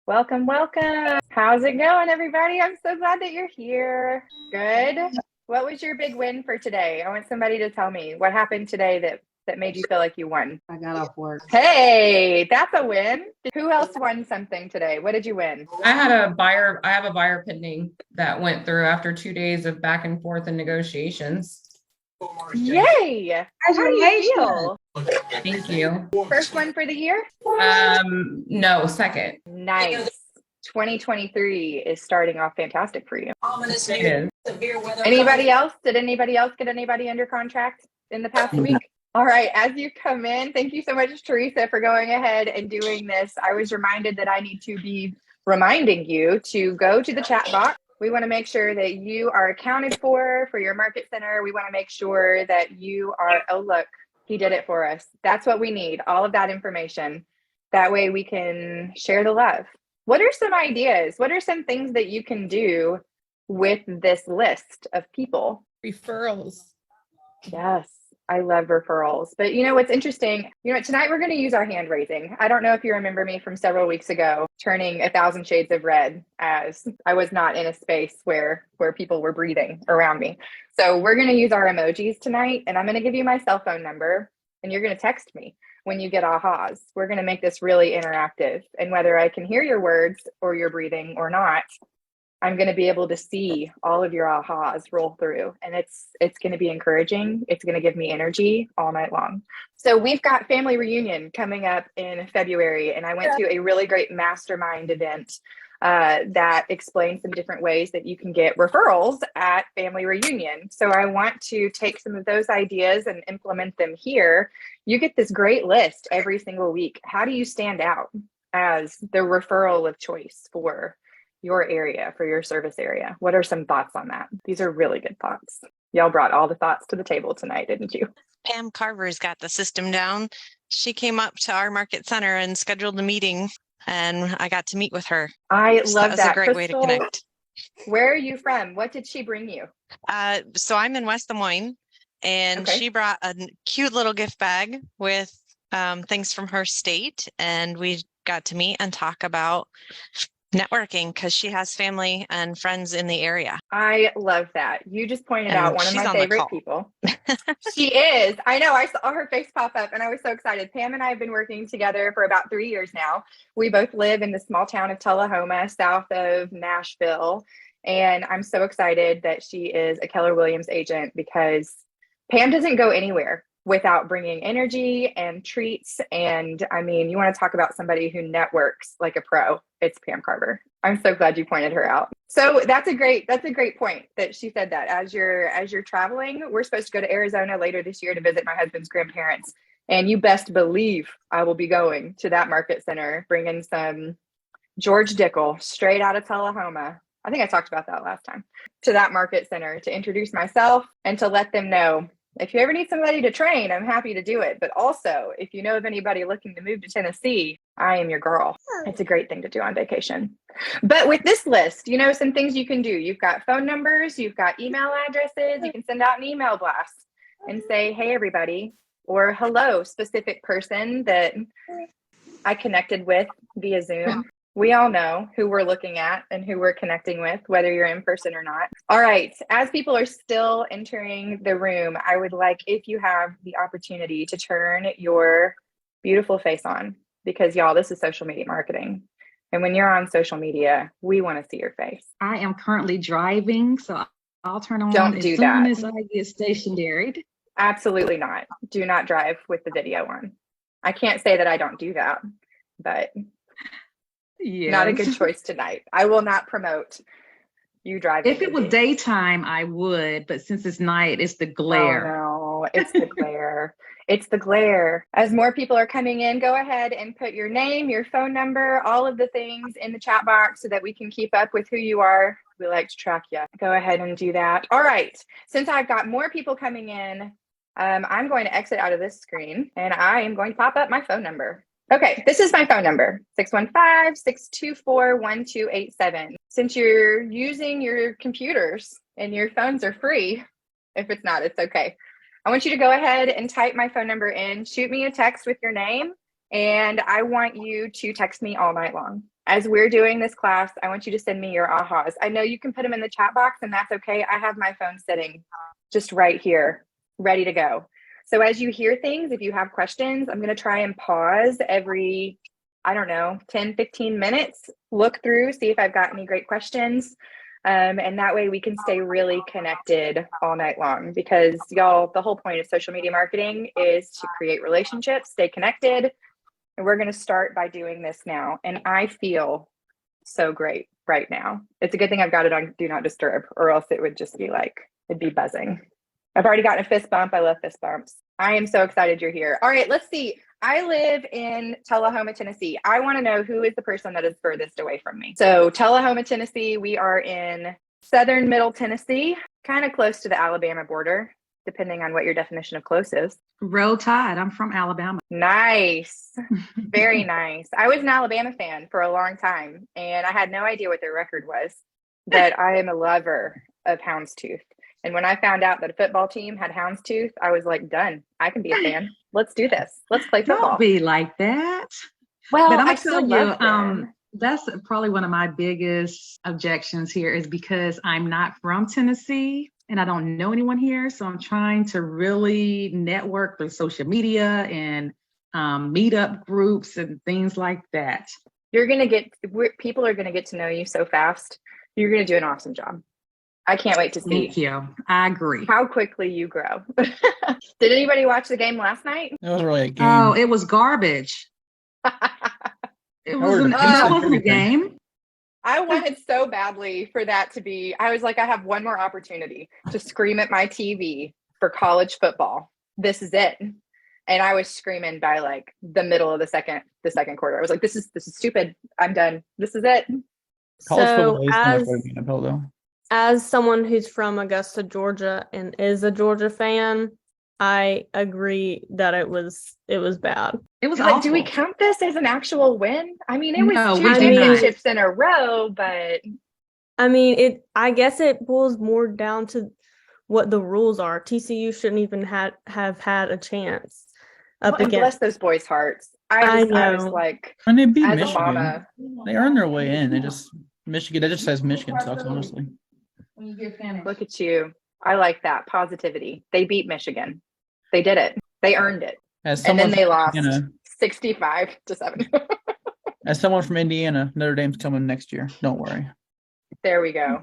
Welcome, welcome. How's it going, everybody? I'm so glad that you're here. Good. What was your big win for today? I want somebody to tell me what happened today that made you feel like you won. I got off work. Hey, that's a win. Who else won something today? What did you win? I have a buyer pending that went through after 2 days of back and forth and negotiations. Yay! How do you feel? Thank you. First one for the year? No, second. Nice. 2023 is starting off fantastic for you. It is. Anybody else? Did anybody else get anybody under contract in the past week? All right, as you come in, thank you so much, Teresa, for going ahead and doing this. I was reminded that I need to be reminding you to go to the chat box. We want to make sure that you are accounted for your market center. We want to make sure that you are, oh, look, he did it for us. That's what we need, all of that information. That way we can share the love. What are some ideas? What are some things that you can do with this list of people? Referrals. Yes, I love referrals. But you know what's interesting? Tonight we're going to use our hand raising. I don't know if you remember me from several weeks ago turning 1,000 shades of red as I was not in a space where people were breathing around me. So we're going to use our emojis tonight, and I'm going to give you my cell phone number, and you're going to text me when you get ahas. We're going to make this really interactive. And whether I can hear your words or your breathing or not, I'm going to be able to see all of your ahas roll through, and it's going to be encouraging. It's going to give me energy all night long. So we've got family reunion coming up in February, and I went to a really great mastermind event that explains some different ways that you can get referrals at family reunion. So I want to take some of those ideas and implement them here. You get this great list every single week. How do you stand out as the referral of choice for your area, for your service area? What are some thoughts on that? These are really good thoughts. Y'all brought all the thoughts to the table tonight, didn't you? Pam Carver's got the system down. She came up to our market center and scheduled a meeting, and I got to meet with her. I love that. Was that. a great way to connect. Where are you from? What did she bring you? So I'm in West Des Moines, and she brought a cute little gift bag with things from her state, and we got to meet and talk about networking because she has family and friends in the area. I love that. You just pointed out one of my favorite people. She is. I know. I saw her face pop up and I was so excited. Pam and I have been working together for about 3 years now. We both live in the small town of Tullahoma, south of Nashville. And I'm so excited that she is a Keller Williams agent because Pam doesn't go anywhere without bringing energy and treats. And I mean, you want to talk about somebody who networks like a pro, it's Pam Carver. I'm so glad you pointed her out. So that's a great point that she said that as you're traveling. We're supposed to go to Arizona later this year to visit my husband's grandparents. And you best believe I will be going to that market center, bringing some George Dickel straight out of Tullahoma. I think I talked about that last time, to that market center to introduce myself and to let them know, if you ever need somebody to train, I'm happy to do it. But also, if you know of anybody looking to move to Tennessee, I am your girl. It's a great thing to do on vacation. But with this list, some things you can do. You've got phone numbers, you've got email addresses. You can send out an email blast and say, hey, everybody, or hello, specific person that I connected with via Zoom. We all know who we're looking at and who we're connecting with, whether you're in person or not. All right. As people are still entering the room, I would like, if you have the opportunity, to turn your beautiful face on, because y'all, this is social media marketing. And when you're on social media, we want to see your face. I am currently driving, so I'll turn on Don't do that. as soon as I get stationary. Absolutely not. Do not drive with the video on. I can't say that I don't do that, but not a good choice tonight. I will not promote you driving. If it was daytime, I would, but since it's night, it's the glare. Oh, no, it's the glare. It's the glare. As more people are coming in, go ahead and put your name, your phone number, all of the things in the chat box so that we can keep up with who you are. We like to track you. Go ahead and do that. All right. Since I've got more people coming in, I'm going to exit out of this screen and I am going to pop up my phone number. Okay, this is my phone number, 615-624-1287. Since you're using your computers and your phones are free, if it's not, it's okay. I want you to go ahead and type my phone number in, shoot me a text with your name, and I want you to text me all night long. as we're doing this class, I want you to send me your ahas. I know you can put them in the chat box, and that's okay. I have my phone sitting just right here, ready to go. So as you hear things, if you have questions, I'm going to try and pause every, I don't know, 10, 15 minutes, look through, see if I've got any great questions. And that way we can stay really connected all night long, because y'all, the whole point of social media marketing is to create relationships, stay connected. And we're going to start by doing this now. And I feel so great right now. It's a good thing I've got it on Do Not Disturb, or else it would just be like, it'd be buzzing. I've already gotten a fist bump. I love fist bumps. I am so excited you're here. All right, let's see. I live in Tullahoma, Tennessee. I want to know who is the person that is furthest away from me. So Tullahoma, Tennessee, we are in southern middle Tennessee, kind of close to the Alabama border, depending on what your definition of close is. Roll Tide. I'm from Alabama. Nice. Very nice. I was an Alabama fan for a long time, and I had no idea what their record was, but I am a lover of Houndstooth. And when I found out that a football team had Houndstooth, I was like, done. I can be a fan. Let's do this. Let's play football. Don't be like that. Well, but I'm I gonna still tell love them. you, that's probably one of my biggest objections here, is because I'm not from Tennessee and I don't know anyone here. So I'm trying to really network through social media and meetup groups and things like that. People are going to get to know you so fast. You're going to do an awesome job. I can't wait to see. Thank you. I agree. How quickly you grow. Did anybody watch the game last night? It was really a game. Oh, it was garbage. It wasn't a game. I wanted so badly for that to be. I was like, I have one more opportunity to scream at my TV for college football. This is it. And I was screaming by like the middle of the second quarter. I was like, this is stupid. I'm done. This is it. College football is so much better than NFL, though. As someone who's from Augusta, Georgia, and is a Georgia fan, I agree that it was bad. It was like, awful. do we count this as an actual win? I mean, it was No, two we do championships in a row, but I mean, I guess it boils more down to what the rules are. TCU shouldn't even have had a chance up well, against. bless those boys' hearts. I was like, And they beat as a Michigan. mama, They earned their way in. Michigan. That just says Michigan sucks, honestly. look at you. I like that positivity. They beat Michigan. They did it. They earned it. And then they lost 65-7. As someone from Indiana, Notre Dame's coming next year. Don't worry. There we go.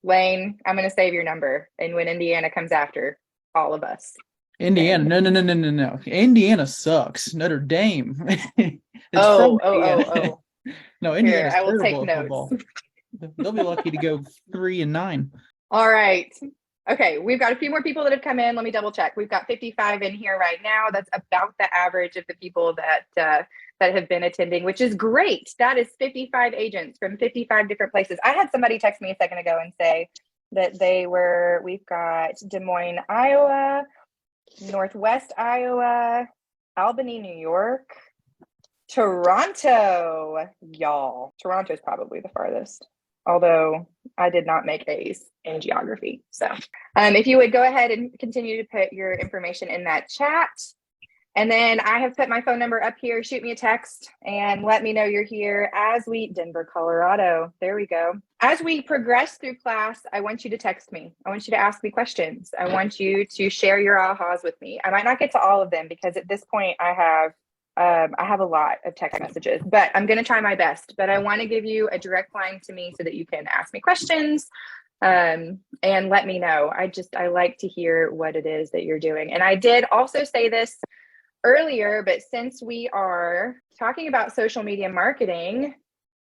Lane, I'm going to save your number. And when Indiana comes after all of us. Indiana. No. Indiana sucks. Notre Dame. Oh. No, Indiana's Here, I will terrible take at football. They'll be lucky to go 3-9. All right. Okay, we've got a few more people that have come in. Let me double check. We've got 55 in here right now. That's about the average of the people that have been attending, which is great. That is 55 agents from 55 different places. I had somebody text me a second ago and say that we've got Des Moines, Iowa, Northwest Iowa, Albany, New York, Toronto, y'all. Toronto's probably the farthest, although I did not make A's in geography. So if you would go ahead and continue to put your information in that chat. And then I have put my phone number up here. Shoot me a text and let me know you're here Denver, Colorado. There we go. As we progress through class, I want you to text me. I want you to ask me questions. I want you to share your ahas with me. I might not get to all of them because at this point I have a lot of text messages, but I'm going to try my best. But I want to give you a direct line to me so that you can ask me questions and let me know. I like to hear what it is that you're doing. And I did also say this earlier, but since we are talking about social media marketing,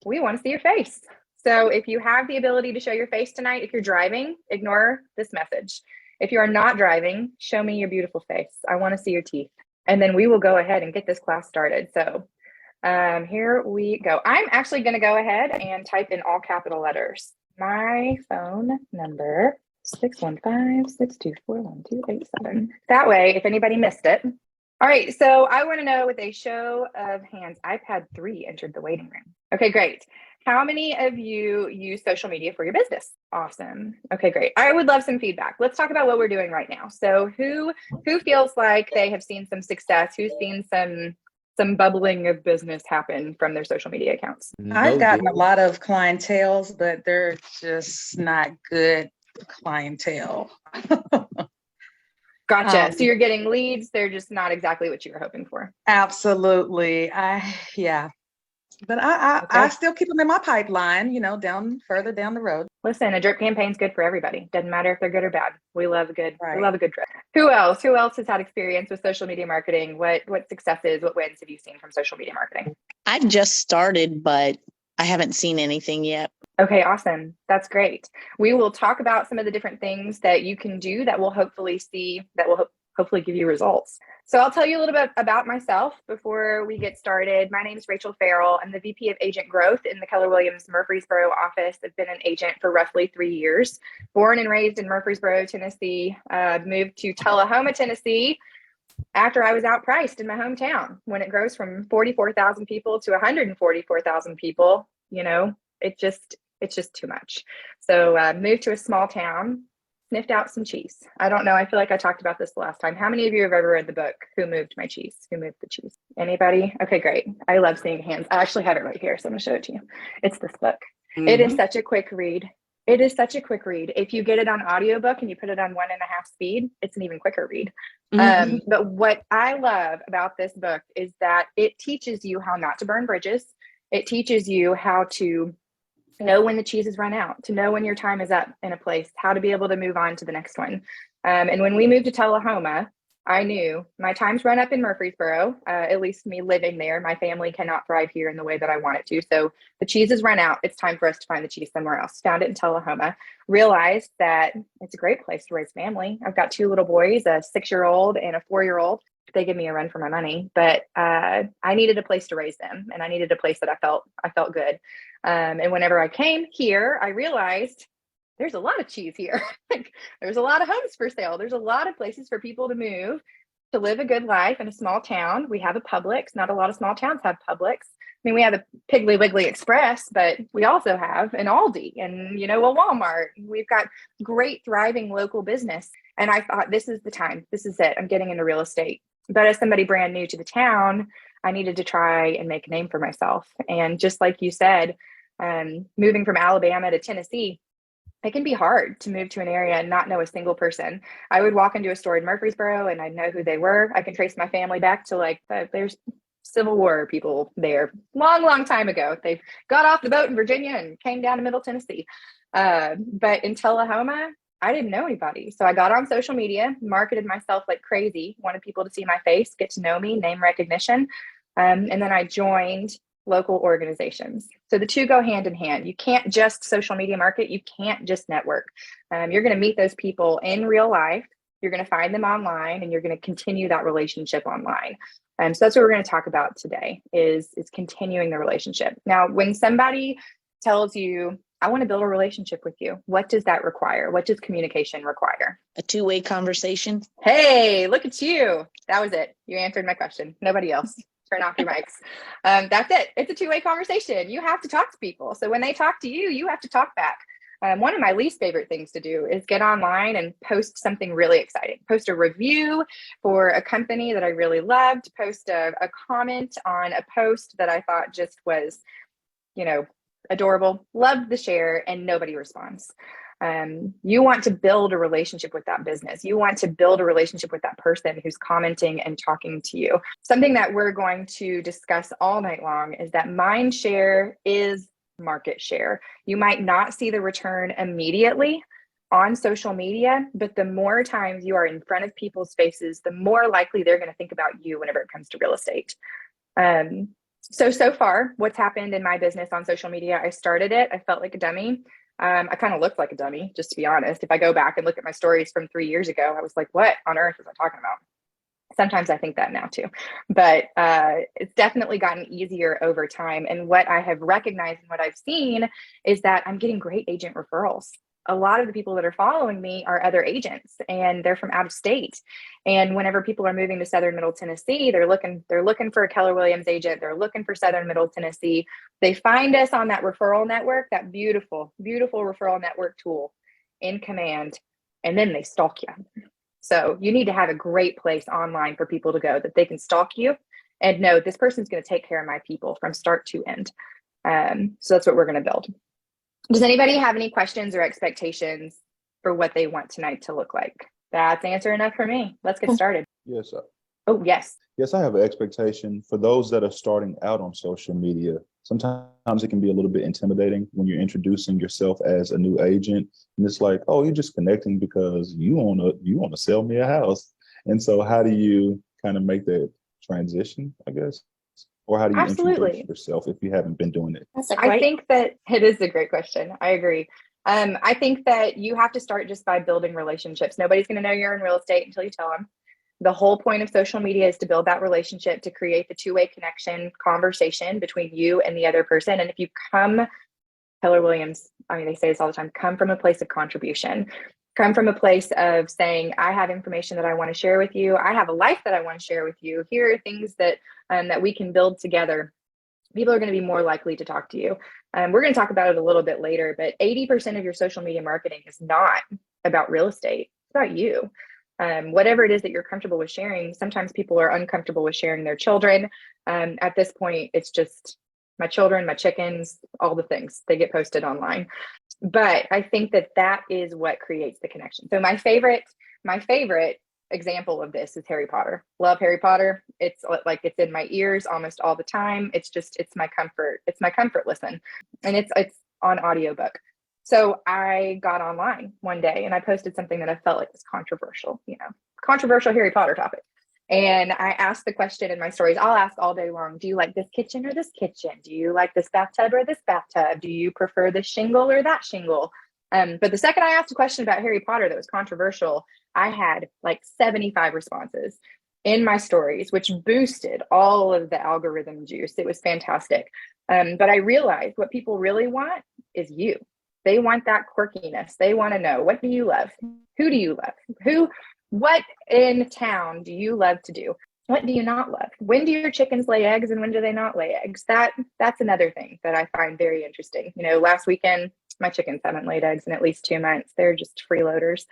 we want to see your face. So if you have the ability to show your face tonight, if you're driving, ignore this message. If you are not driving, show me your beautiful face. I want to see your teeth. And then we will go ahead and get this class started. So here we go. I'm actually going to go ahead and type in all capital letters. My phone number, 615-624-1287. That way, if anybody missed it. All right, so I want to know with a show of hands, I've had 3 entered the waiting room. Okay, great. How many of you use social media for your business? Awesome. Okay, great. I would love some feedback. Let's talk about what we're doing right now. So who feels like they have seen some success? Who's seen some some bubbling of business happen from their social media accounts? I've gotten a lot of clientels, but they're just not good clientele. Gotcha. So you're getting leads. They're just not exactly what you were hoping for. Absolutely. Yeah. But I still keep them in my pipeline, further down the road. Listen, a drip campaign's good for everybody. Doesn't matter if they're good or bad. We love a good, Right. we love a good drip. Who else has had experience with social media marketing? What successes, what wins have you seen from social media marketing? I've just started, but I haven't seen anything yet. Okay, awesome. That's great. We will talk about some of the different things that you can do that will hopefully give you results. So I'll tell you a little bit about myself before we get started. My name is Rachel Farrell. I'm the VP of Agent Growth in the Keller Williams Murfreesboro office. I've been an agent for roughly 3 years. Born and raised in Murfreesboro, Tennessee. Moved to Tullahoma, Tennessee after I was outpriced in my hometown. When it grows from 44,000 people to 144,000 people, it's just too much. So moved to a small town, sniffed out some cheese. I don't know. I feel like I talked about this the last time. How many of you have ever read the book, Who Moved My Cheese? Who Moved the Cheese? Anybody? Okay, great. I love seeing hands. I actually have it right here, so I'm going to show it to you. It's this book. Mm-hmm. It is such a quick read. If you get it on audiobook and you put it on 1.5 speed, it's an even quicker read. Mm-hmm. But what I love about this book is that it teaches you how not to burn bridges. It teaches you how to know when the cheese has run out, to know when your time is up in a place, how to be able to move on to the next one. And when we moved to Tullahoma, I knew my time's run up in Murfreesboro, at least me living there. My family cannot thrive here in the way that I want it to. So the cheese has run out. It's time for us to find the cheese somewhere else. Found it in Tullahoma, realized that it's a great place to raise family. I've got 2 little boys, a 6-year-old and a 4-year-old. They give me a run for my money, but I needed a place to raise them, and I needed a place that I felt good. And whenever I came here, I realized there's a lot of cheese here. There's a lot of homes for sale. There's a lot of places for people to move, to live a good life in a small town. We have a Publix. Not a lot of small towns have Publix. I mean, we have a Piggly Wiggly Express, but we also have an Aldi and, a Walmart. We've got great, thriving local business. And I thought, this is the time. This is it. I'm getting into real estate. But as somebody brand new to the town, I needed to try and make a name for myself. And just like you said, moving from Alabama to Tennessee, it can be hard to move to an area and not know a single person. I would walk into a store in Murfreesboro and I'd know who they were. I can trace my family back to there's Civil War people there, long, long time ago. They got off the boat in Virginia and came down to Middle Tennessee. But in Tullahoma, I didn't know anybody. So I got on social media, marketed myself like crazy, wanted people to see my face, get to know me, name recognition. And then I joined local organizations. So the two go hand in hand. You can't just social media market. You can't just network. You're going to meet those people in real life. You're going to find them online, and you're going to continue that relationship online. So that's what we're going to talk about today is continuing the relationship. Now, when somebody tells you, I want to build a relationship with you, what does that require? What does communication require? A two-way conversation. Hey, look at you. That was it. You answered my question. Nobody else. Turn off your mics. That's it. It's a two-way conversation. You have to talk to people. So when they talk to you, you have to talk back. One of my least favorite things to do is get online and post something really exciting. Post a review for a company that I really loved. Post a comment on a post that I thought just was, adorable. Loved the share, and nobody responds. You want to build a relationship with that business. You want to build a relationship with that person who's commenting and talking to you. Something that we're going to discuss all night long is that mind share is market share. You might not see the return immediately on social media, but the more times you are in front of people's faces, the more likely they're going to think about you whenever it comes to real estate. So far, what's happened in my business on social media, I started it. I felt like a dummy. I kind of looked like a dummy, just to be honest. If I go back and look at my stories from 3 years ago, I was like, what on earth was I talking about? Sometimes I think that now too, but it's definitely gotten easier over time. And what I have recognized and what I've seen is that I'm getting great agent referrals. A lot of the people that are following me are other agents, and they're from out of state. And whenever people are moving to Southern Middle Tennessee, they're looking for a Keller Williams agent. They're looking for Southern Middle Tennessee. They find us on that referral network, that beautiful, beautiful referral network tool in Command, and then they stalk you. So you need to have a great place online for people to go that they can stalk you and know this person's going to take care of my people from start to end. So that's what we're going to build. Does anybody have any questions or expectations for what they want tonight to look like? That's answer enough for me. Let's get started. Yes. Oh, yes. Yes, I have an expectation for those that are starting out on social media. Sometimes it can be a little bit intimidating when you're introducing yourself as a new agent, and it's like, oh, you're just connecting because you want to sell me a house. And so, how do you kind of make that transition, I guess, or how do you introduce yourself if you haven't been doing it? I think that it is a great question. I agree. I think that you have to start just by building relationships. Nobody's going to know you're in real estate until you tell them. The whole point of social media is to build that relationship, to create the two-way connection, conversation between you and the other person. And if you come, Keller Williams, I mean, they say this all the time, come from a place of contribution, come from a place of saying, I have information that I want to share with you. I have a life that I want to share with you. Here are things that, that we can build together. People are going to be more likely to talk to you. We're going to talk about it a little bit later, but 80% of your social media marketing is not about real estate. It's about you. Whatever it is that you're comfortable with sharing. Sometimes people are uncomfortable with sharing their children. At this point, it's just my children, my chickens, all the things, they get posted online. But I think that that is what creates the connection. So my favorite example of this is Harry Potter. Love Harry Potter. It's like, it's in my ears almost all the time. It's my comfort. It's my comfort listen. And it's on audiobook. So I got online one day and I posted something that I felt like was controversial, controversial Harry Potter topic. And I asked the question in my stories, I'll ask all day long, do you like this kitchen or this kitchen? Do you like this bathtub or this bathtub? Do you prefer this shingle or that shingle? But the second I asked a question about Harry Potter that was controversial, I had like 75 responses in my stories, which boosted all of the algorithm juice. It was fantastic. But I realized what people really want is you. They want that quirkiness. They want to know, what do you love? Who do you love? What in town do you love to do? What do you not love? When do your chickens lay eggs and when do they not lay eggs? That's another thing that I find very interesting. Last weekend, my chickens haven't laid eggs in at least 2 months. They're just freeloaders.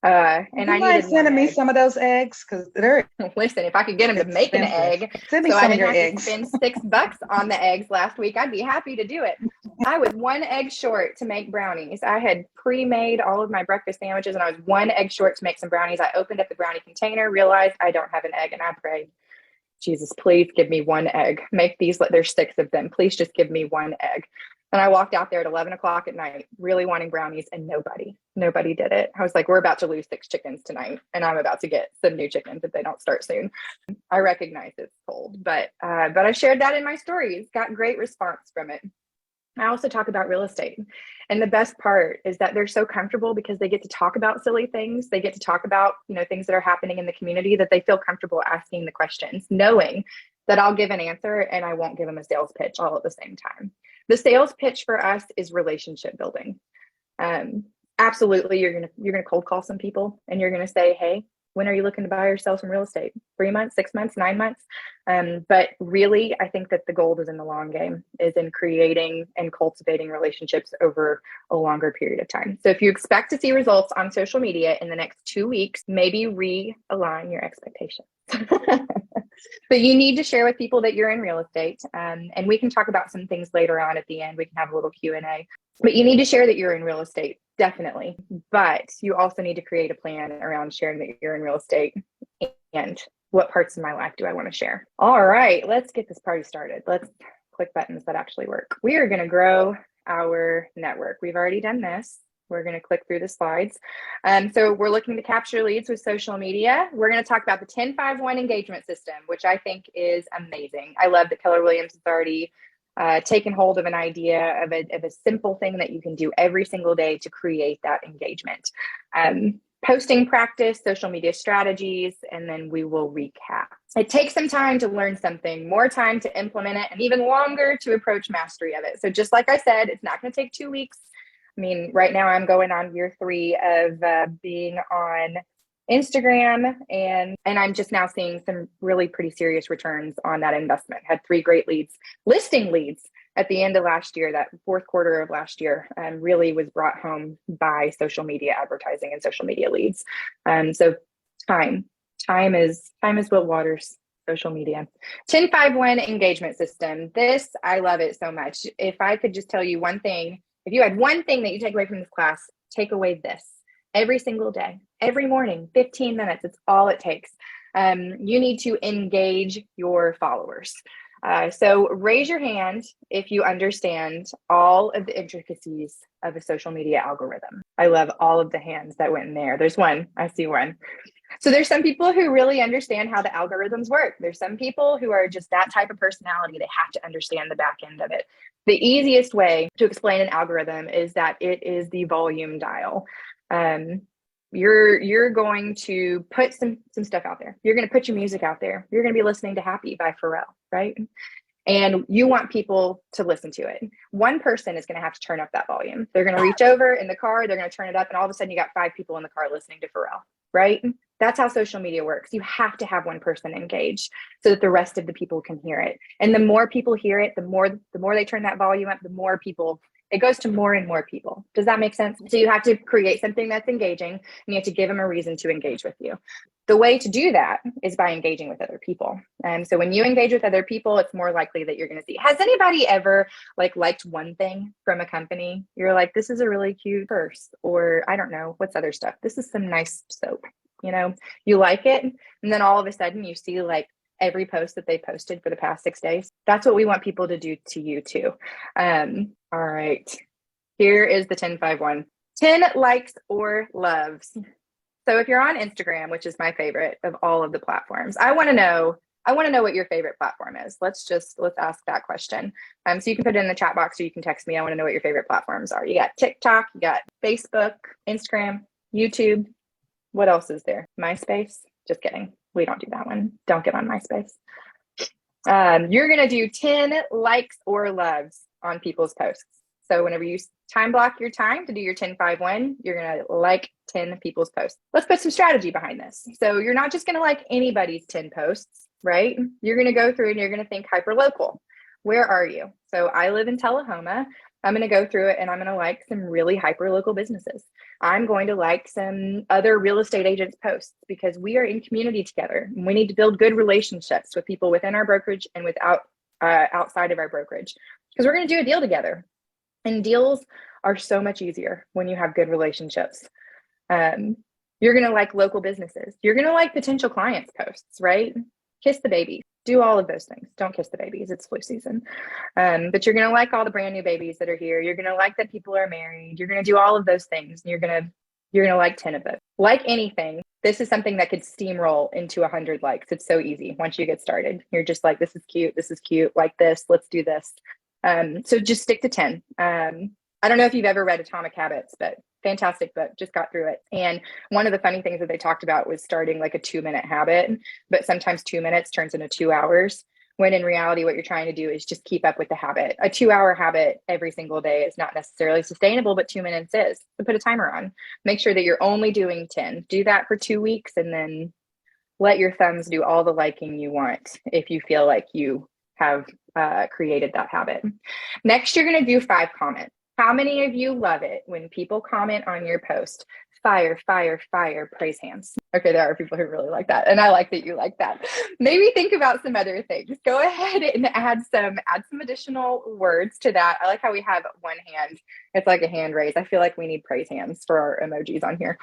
And I needed sending me some of those eggs because they're listen. If I could get them to make an egg, send me so some I of your didn't have eggs. to spend $6 on the eggs last week, I'd be happy to do it. I was 1 egg short to make brownies. I had pre-made all of my breakfast sandwiches, and I was 1 egg short to make some brownies. I opened up the brownie container, realized I don't have an egg, and I prayed, Jesus, please give me 1 egg. Make these. There's 6 of them. Please just give me 1 egg. And I walked out there at 11 o'clock at night, really wanting brownies, and nobody did it. I was like, we're about to lose 6 chickens tonight, and I'm about to get some new chickens if they don't start soon. I recognize it's cold, but I shared that in my stories, got great response from it. I also talk about real estate. And the best part is that they're so comfortable because they get to talk about silly things. They get to talk about, things that are happening in the community, that they feel comfortable asking the questions, knowing that I'll give an answer and I won't give them a sales pitch all at the same time. The sales pitch for us is relationship building. Absolutely, you're gonna cold call some people and you're gonna say, hey, when are you looking to buy or sell some real estate? 3 months, 6 months, 9 months? But really, I think that the gold is in the long game, is in creating and cultivating relationships over a longer period of time. So if you expect to see results on social media in the next 2 weeks, maybe realign your expectations. But you need to share with people that you're in real estate. And we can talk about some things later on at the end. We can have a little Q&A. But you need to share that you're in real estate, definitely. But you also need to create a plan around sharing that you're in real estate and what parts of my life do I want to share. All right, let's get this party started. Let's click buttons that actually work. We are going to grow our network. We've already done this. We're going to click through the slides. So we're looking to capture leads with social media. We're going to talk about the 10-5-1 engagement system, which I think is amazing. I love that Keller Williams has already taken hold of an idea of a simple thing that you can do every single day to create that engagement. Posting practice, social media strategies, and then we will recap. It takes some time to learn something, more time to implement it, and even longer to approach mastery of it. So just like I said, it's not going to take 2 weeks. I mean, right now I'm going on year 3 of being on Instagram, and I'm just now seeing some really pretty serious returns on that investment. Had 3 great leads, listing leads at the end of last year. That fourth quarter of last year really was brought home by social media advertising and social media leads. So time is what waters social media. 10-5-1 engagement system. This, I love it so much. If I could just tell you one thing, if you had one thing that you take away from this class, take away this. Every single day, every morning, 15 minutes, it's all it takes. You need to engage your followers. So raise your hand if you understand all of the intricacies of a social media algorithm. I love all of the hands that went in there. There's one, I see one. So there's some people who really understand how the algorithms work. There's some people who are just that type of personality. They have to understand the back end of it. The easiest way to explain an algorithm is that it is the volume dial. You're going to put some stuff out there. You're going to put your music out there. You're going to be listening to Happy by Pharrell, right? And you want people to listen to it. One person is going to have to turn up that volume. They're going to reach over in the car, they're going to turn it up, and all of a sudden you got 5 people in the car listening to Pharrell, right? That's how social media works. You have to have one person engaged so that the rest of the people can hear it. And the more people hear it, the more they turn that volume up, the more people, it goes to more and more people. Does that make sense? So you have to create something that's engaging, and you have to give them a reason to engage with you. The way to do that is by engaging with other people. And so when you engage with other people, it's more likely that you're going to see. Has anybody ever liked one thing from a company? You're like, this is a really cute purse, or I don't know, what's other stuff? This is some nice soap. You like it. And then all of a sudden you see every post that they posted for the past 6 days. That's what we want people to do to you too. All right. Here is the 10-5-1. 10 likes or loves. So if you're on Instagram, which is my favorite of all of the platforms, I want to know what your favorite platform is. Let's ask that question. So you can put it in the chat box or you can text me. I want to know what your favorite platforms are. You got TikTok, you got Facebook, Instagram, YouTube. What else is there? MySpace? Just kidding. We don't do that one. Don't get on MySpace. You're going to do 10 likes or loves on people's posts. So whenever you time block your time to do your 10-5-1, you're going to like 10 people's posts. Let's put some strategy behind this. So you're not just going to like anybody's 10 posts, right? You're going to go through and you're going to think hyper local. Where are you? So I live in Tullahoma. I'm going to go through it and I'm going to like some really hyper local businesses. I'm going to like some other real estate agents' posts because we are in community together. And we need to build good relationships with people within our brokerage and outside of our brokerage because we're going to do a deal together. And deals are so much easier when you have good relationships. You're going to like local businesses. You're going to like potential clients' posts, right? Kiss the baby. Do all of those things. Don't kiss the babies. It's flu season. But you're going to like all the brand new babies that are here. You're going to like that people are married. You're going to do all of those things. And you're going to like 10 of those. Like anything, this is something that could steamroll into 100 likes. It's so easy once you get started. You're just like, this is cute. This is cute. Like this. Let's do this. So just stick to 10. I don't know if you've ever read Atomic Habits, but fantastic book, just got through it. And one of the funny things that they talked about was starting like a 2-minute habit, but sometimes 2 minutes turns into 2 hours, when in reality, what you're trying to do is just keep up with the habit. A 2-hour habit every single day is not necessarily sustainable, but 2 minutes is. So put a timer on, make sure that you're only doing 10, do that for 2 weeks, and then let your thumbs do all the liking you want if you feel like you have created that habit. Next, you're going to do 5 comments. How many of you love it when people comment on your post? Fire, fire, fire, praise hands. Okay, there are people who really like that. And I like that you like that. Maybe think about some other things. Go ahead and add some additional words to that. I like how we have one hand. It's like a hand raise. I feel like we need praise hands for our emojis on here.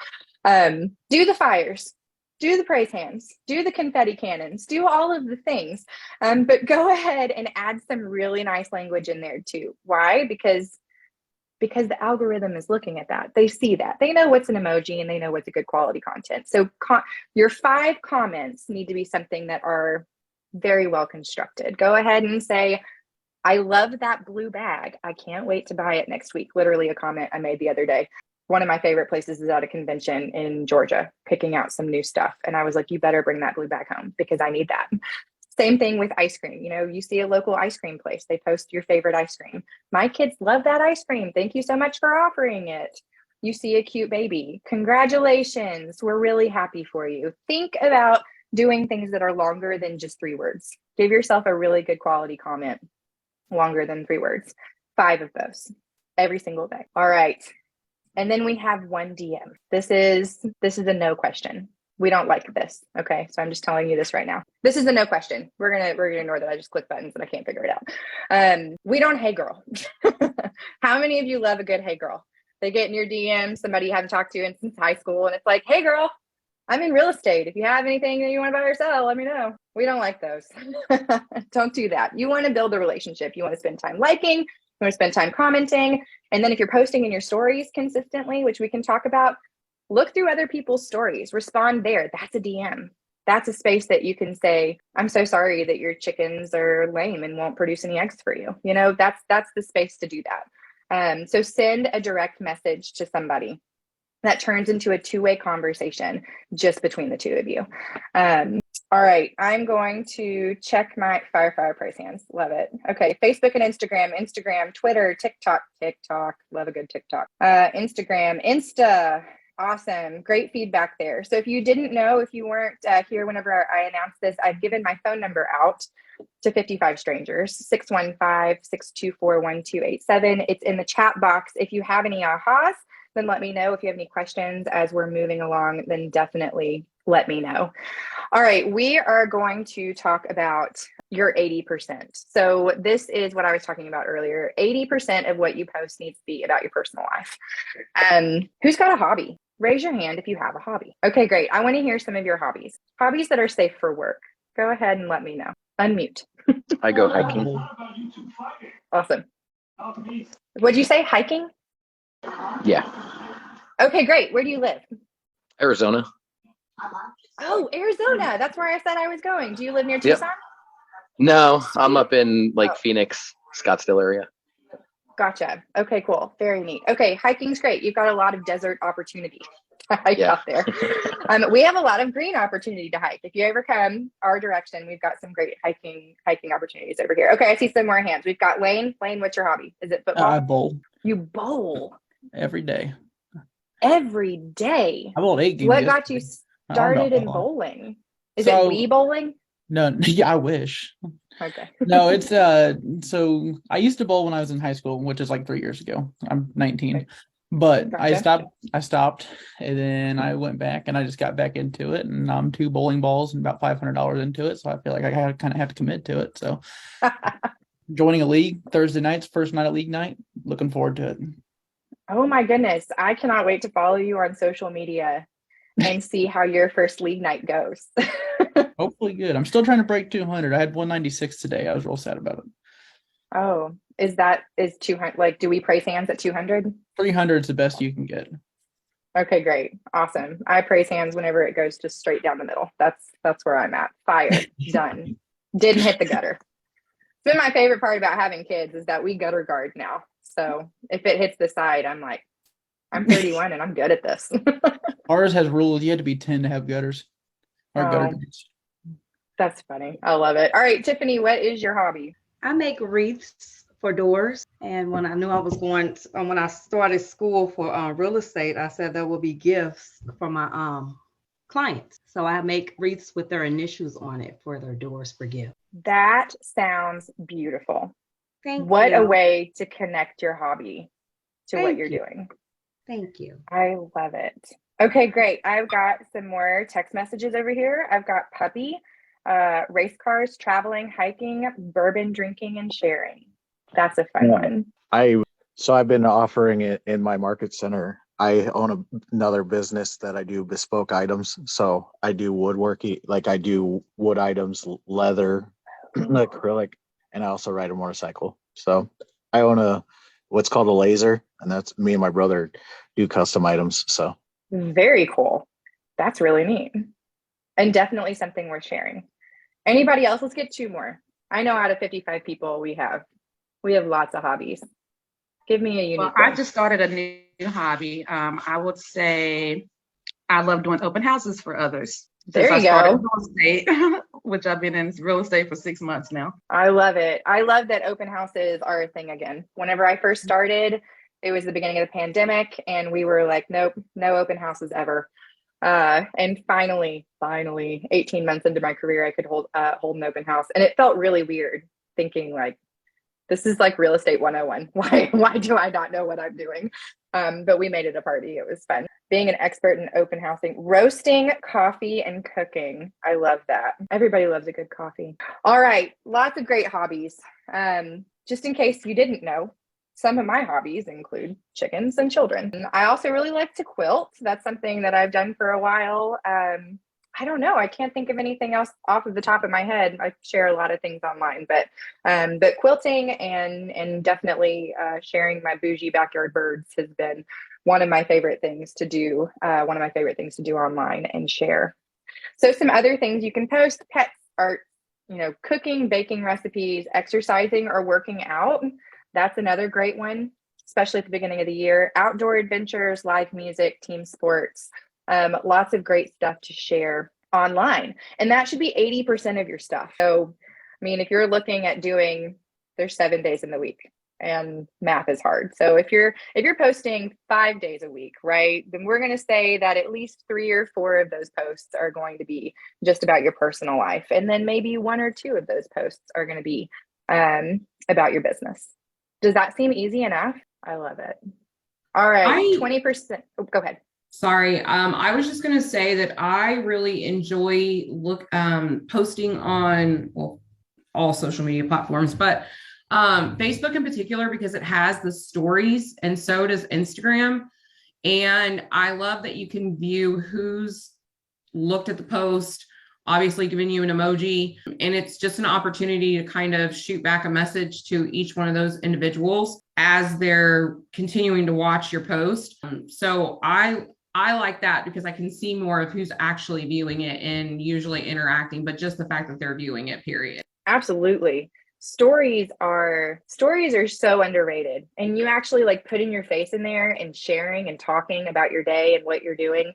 Do the fires. Do the praise hands, do the confetti cannons, do all of the things. But go ahead and add some really nice language in there too. Why? Because the algorithm is looking at that. They see that. They know what's an emoji and they know what's a good quality content. So your 5 comments need to be something that are very well constructed. Go ahead and say, I love that blue bag. I can't wait to buy it next week. Literally a comment I made the other day. One of my favorite places is at a convention in Georgia, picking out some new stuff. And I was like, you better bring that blue bag home because I need that. Same thing with ice cream. You see a local ice cream place, they post your favorite ice cream. My kids love that ice cream. Thank you so much for offering it. You see a cute baby. Congratulations. We're really happy for you. Think about doing things that are longer than just 3 words. Give yourself a really good quality comment, longer than 3 words. 5 of those every single day. All right. And then we have 1 DM. This is a no question. We don't like this. Okay. So I'm just telling you this right now. This is a no question. We're gonna ignore that. I just click buttons and I can't figure it out. We don't hey girl. How many of you love a good hey girl? They get in your DM, somebody you haven't talked to since high school, and it's like, hey girl, I'm in real estate. If you have anything that you want to buy or sell, let me know. We don't like those. Don't do that. You want to build a relationship. You want to spend time liking, you want to spend time commenting. And then if you're posting in your stories consistently, which we can talk about, look through other people's stories, respond there. That's a DM. That's a space that you can say, I'm so sorry that your chickens are lame and won't produce any eggs for you. You know, that's the space to do that. So send a direct message to somebody that turns into a two-way conversation just between the two of you. All right, I'm going to check my fire price hands. Love it. Okay, Facebook and Instagram, Twitter, TikTok, love a good TikTok. Instagram, Insta, awesome, great feedback there. So if you didn't know, if you weren't here whenever I announced this, I've given my phone number out to 55 strangers, 615-624-1287. It's in the chat box. If you have any ahas, then let me know. If you have any questions as we're moving along, then definitely let me know. All right, we are going to talk about your 80%. So this is what I was talking about earlier. 80% of what you post needs to be about your personal life. Who's got a hobby? Raise your hand if you have a hobby. Okay, great. I want to hear some of your hobbies. Hobbies that are safe for work. Go ahead and let me know. Unmute. I go hiking. Awesome. What'd you say? Hiking? Yeah. Okay, great. Where do you live? Arizona. Oh, Arizona. That's where I said I was going. Do you live near Tucson? No, I'm up in like Phoenix, Scottsdale area. Gotcha. Okay, cool. Very neat. Okay, hiking's great. You've got a lot of desert opportunity to hike out there. We have a lot of green opportunity to hike. If you ever come our direction, we've got some great hiking opportunities over here. Okay, I see some more hands. We've got Lane. Lane, what's your hobby? Is it football? I bowl. You bowl? Every day. Every day? I bowled 8 games. What got you started in bowling? Is it Wii bowling? No, yeah, I wish. Okay. No, it's so I used to bowl when I was in high school, which is like 3 years ago. I'm 19. Okay. But gotcha. I stopped and then I went back and I just got back into it, and I'm 2 bowling balls and about $500 into it. So I feel like I kind of have to commit to it. So joining a league Thursday nights, first night of league night, looking forward to it. Oh my goodness. I cannot wait to follow you on social media and see how your first league night goes. Hopefully good. I'm still trying to break 200. I had 196 today. I was real sad about it. Oh, is 200? Like, do we praise hands at 200? 300 is the best you can get. Okay, great. Awesome. I praise hands whenever it goes just straight down the middle. That's where I'm at. Fire. Done. Didn't hit the gutter. It's been my favorite part about having kids is that we gutter guard now. So if it hits the side, I'm like, I'm 31 and I'm good at this. Ours has rules. You had to be 10 to have gutters. Gutter guards. That's funny. I love it. All right, Tiffany, what is your hobby? I make wreaths for doors. And when I knew I was when I started school for real estate, I said there will be gifts for my clients. So I make wreaths with their initials on it for their doors for gift. That sounds beautiful. Thank you. What a way to connect your hobby to what you're doing. Thank you. I love it. Okay, great. I've got some more text messages over here. I've got puppy, race cars, traveling, hiking, bourbon drinking, and sharing. That's a fun one. I've been offering it in my market center. I own another business that I do bespoke items. So I do woodworking, like I do wood items, leather, acrylic, and I also ride a motorcycle. So I own what's called a laser, and that's me and my brother do custom items. So very cool. That's really neat. And definitely something worth sharing. Anybody else? Let's get 2 more. I know out of 55 people we have lots of hobbies. Give me a unique one. I just started a new hobby. I would say I love doing open houses for others. There you go. Real estate, which I've been in real estate for 6 months now. I love it. I love that open houses are a thing again. Whenever I first started, it was the beginning of the pandemic, and we were like, nope, no open houses ever. And finally, 18 months into my career, I could hold an open house, and it felt really weird thinking like, this is like real estate 101. Why do I not know what I'm doing? But we made it a party. It was fun. Being an expert in open housing, roasting, coffee, and cooking. I love that. Everybody loves a good coffee. All right. Lots of great hobbies. Just in case you didn't know, some of my hobbies include chickens and children. I also really like to quilt. That's something that I've done for a while. I don't know. I can't think of anything else off of the top of my head. I share a lot of things online, but quilting and definitely sharing my bougie backyard birds has been one of my favorite things to do. One of my favorite things to do online and share. So some other things you can post: pets, art, cooking, baking recipes, exercising or working out. That's another great one, especially at the beginning of the year. Outdoor adventures, live music, team sports. Lots of great stuff to share online. And that should be 80% of your stuff. So, I mean, if you're looking at there's 7 days in the week and math is hard. So if you're posting 5 days a week, right, then we're going to say that at least 3 or 4 of those posts are going to be just about your personal life. And then maybe 1 or 2 of those posts are going to be about your business. Does that seem easy enough? I love it. All right. 20%. Oh, go ahead. Sorry. I was just going to say that I really enjoy posting on all social media platforms, but Facebook in particular, because it has the stories and so does Instagram. And I love that you can view who's looked at the post, obviously giving you an emoji, and it's just an opportunity to kind of shoot back a message to each one of those individuals as they're continuing to watch your post. So I like that because I can see more of who's actually viewing it and usually interacting, but just the fact that they're viewing it, period. Absolutely. Stories are so underrated, and you actually like putting your face in there and sharing and talking about your day and what you're doing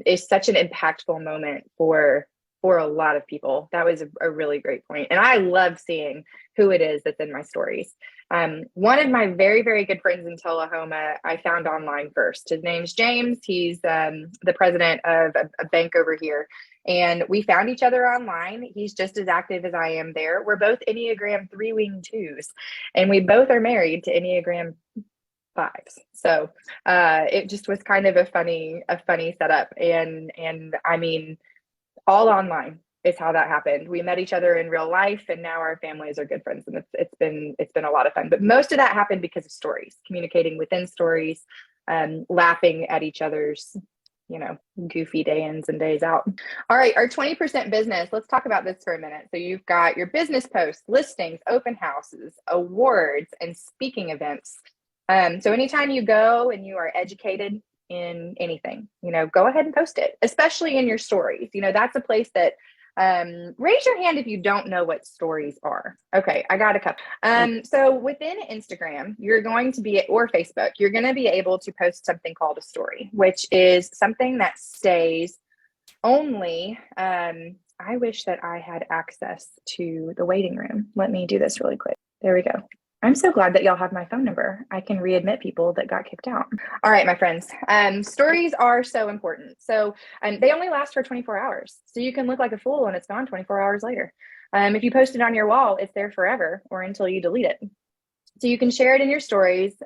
is such an impactful moment for a lot of people. That was a really great point. And I love seeing who it is that's in my stories. One of my very, very good friends in Tullahoma, I found online first. His name's James. He's the president of a bank over here. And we found each other online. He's just as active as I am there. We're both Enneagram 3-wing 2s, and we both are married to Enneagram 5s. So it just was kind of a funny setup. And I mean, all online is how that happened. We met each other in real life, and now our families are good friends, and it's been a lot of fun. But most of that happened because of stories, communicating within stories, laughing at each other's goofy day ins and days out. All right, our 20% business. Let's talk about this for a minute. So you've got your business posts, listings, open houses, awards, and speaking events. So anytime you go and you are educated in anything, go ahead and post it, especially in your stories. That's a place that raise your hand if you don't know what stories are. Okay, I got a couple. So within Instagram, you're going to be, or Facebook, you're going to be able to post something called a story, which is something that stays only. I wish that I had access to the waiting room. Let me do this really quick. There we go. I'm so glad that y'all have my phone number. I can readmit people that got kicked out. All right, my friends. Stories are so important. So they only last for 24 hours. So you can look like a fool and it's gone 24 hours later. If you post it on your wall, it's there forever or until you delete it. So you can share it in your stories.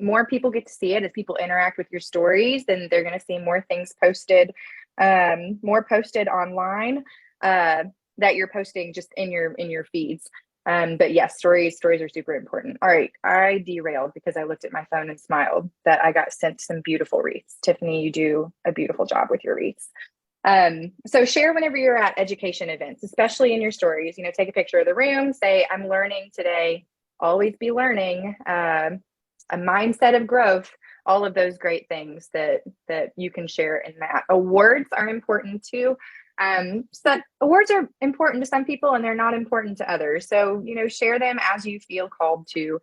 More people get to see it as people interact with your stories, then they're going to see more things posted, more posted online that you're posting just in your feeds. But yes, stories are super important. All right. I derailed because I looked at my phone and smiled that I got sent some beautiful wreaths. Tiffany, you do a beautiful job with your wreaths. So share whenever you're at education events, especially in your stories. Take a picture of the room, say, I'm learning today, always be learning, a mindset of growth, all of those great things that you can share in that. Awards are important too. So awards are important to some people and they're not important to others. So, share them as you feel called to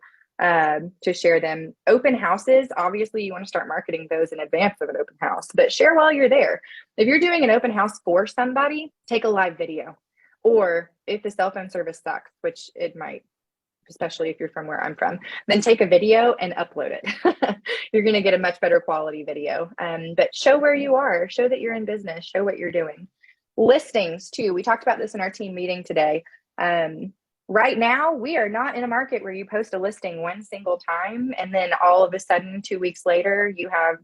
share them. Open houses, obviously you want to start marketing those in advance of an open house, but share while you're there. If you're doing an open house for somebody, take a live video, or if the cell phone service sucks, which it might, especially if you're from where I'm from, then take a video and upload it. You're going to get a much better quality video. But show where you are, show that you're in business, show what you're doing. Listings too. We talked about this in our team meeting today. right now, we are not in a market where you post a listing one single time and then all of a sudden 2 weeks later you have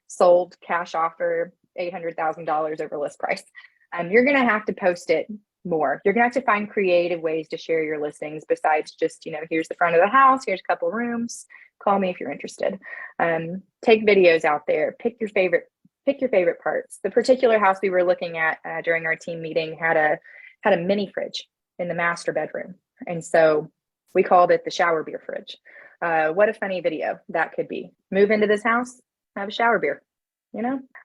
sold cash offer $800,000 over list price. You're going to have to post it more. You're going to have to find creative ways to share your listings besides just, here's the front of the house, here's a couple rooms, call me if you're interested. Take videos out there, pick your favorite parts. The particular house we were looking at during our team meeting had a mini fridge in the master bedroom. And so we called it the shower beer fridge. What a funny video that could be. Move into this house, have a shower beer,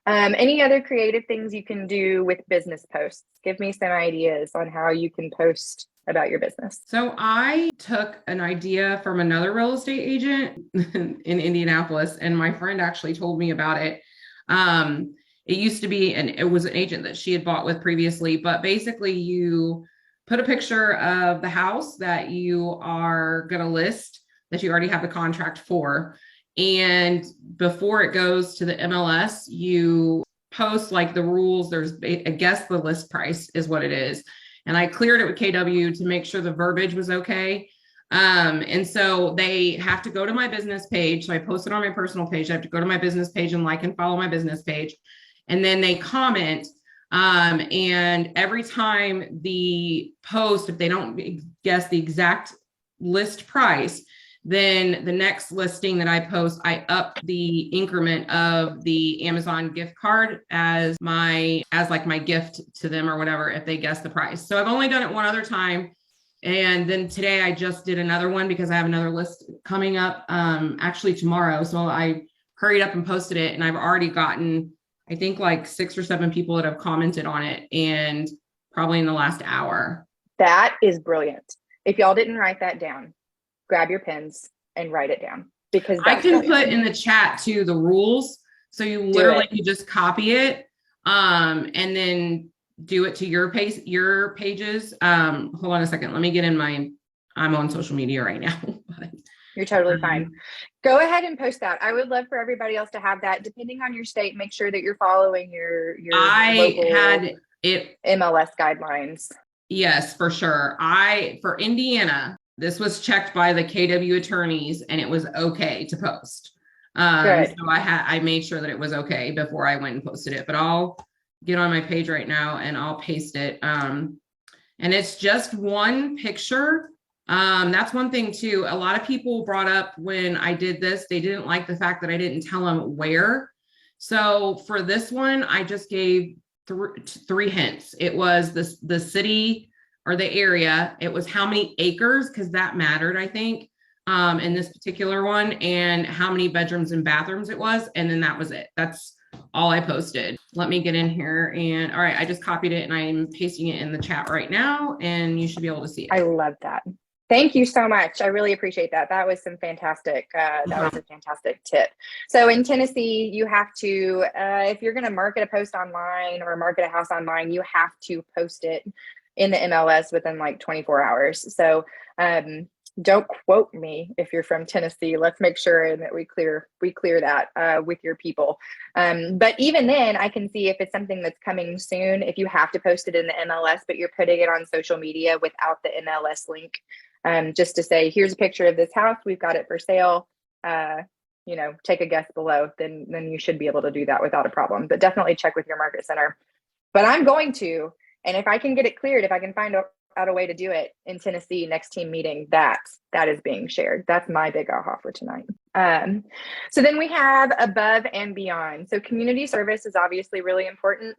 Any other creative things you can do with business posts? Give me some ideas on how you can post about your business. So I took an idea from another real estate agent in Indianapolis, and my friend actually told me about it. It used to be, and it was an agent that she had bought with previously, but basically you put a picture of the house that you are going to list, that you already have the contract for. And before it goes to the MLS, you post like the rules. There's, I guess the list price is what it is. And I cleared it with KW to make sure the verbiage was okay. And so they have to go to my business page. So I posted on my personal page. I have to go to my business page and like and follow my business page. And then they comment. And every time the post, if they don't guess the exact list price, then the next listing that I post, I up the increment of the Amazon gift card as my gift to them or whatever, if they guess the price. So I've only done it one other time. And then today I just did another one because I have another list coming up actually tomorrow. So I hurried up and posted it, and I've already gotten, I think, like 6 or 7 people that have commented on it, and probably in the last hour. That is brilliant. If y'all didn't write that down, grab your pens and write it down, because I can put in the chat too the rules. So you literally can just copy it and then do it to your pages. Hold on a second. Let me get in I'm on social media right now. You're totally fine. Go ahead and post that. I would love for everybody else to have that. Depending on your state, make sure that you're following your local had it MLS guidelines. Yes, for sure. For Indiana, this was checked by the KW attorneys and it was okay to post. So I made sure that it was okay before I went and posted it, but I'll get on my page right now and I'll paste it. And it's just one picture. That's one thing too. A lot of people brought up when I did this, they didn't like the fact that I didn't tell them where. So for this one, I just gave three hints. It was the city or the area. It was how many acres, because that mattered, I think, in this particular one, and how many bedrooms and bathrooms it was. And then that was it. That's all I posted. Let me get in here. And all right, I just copied it and I'm pasting it in the chat right now, and you should be able to see it. I love that. Thank you so much. I really appreciate that. That was some fantastic, that was a fantastic tip. So in Tennessee, you have to, if you're going to market a post online or market a house online, you have to post it in the MLS within like 24 hours. So don't quote me if you're from Tennessee. Let's make sure that we clear that with your people. But even then, I can see if it's something that's coming soon, if you have to post it in the MLS, but you're putting it on social media without the MLS link. Just to say, here's a picture of this house, we've got it for sale, take a guess below, then you should be able to do that without a problem. But definitely check with your market center. But I'm going to, and if I can get it cleared, if I can find out a way to do it in Tennessee next team meeting, that is being shared. That's my big aha for tonight. So then we have above and beyond. So community service is obviously really important.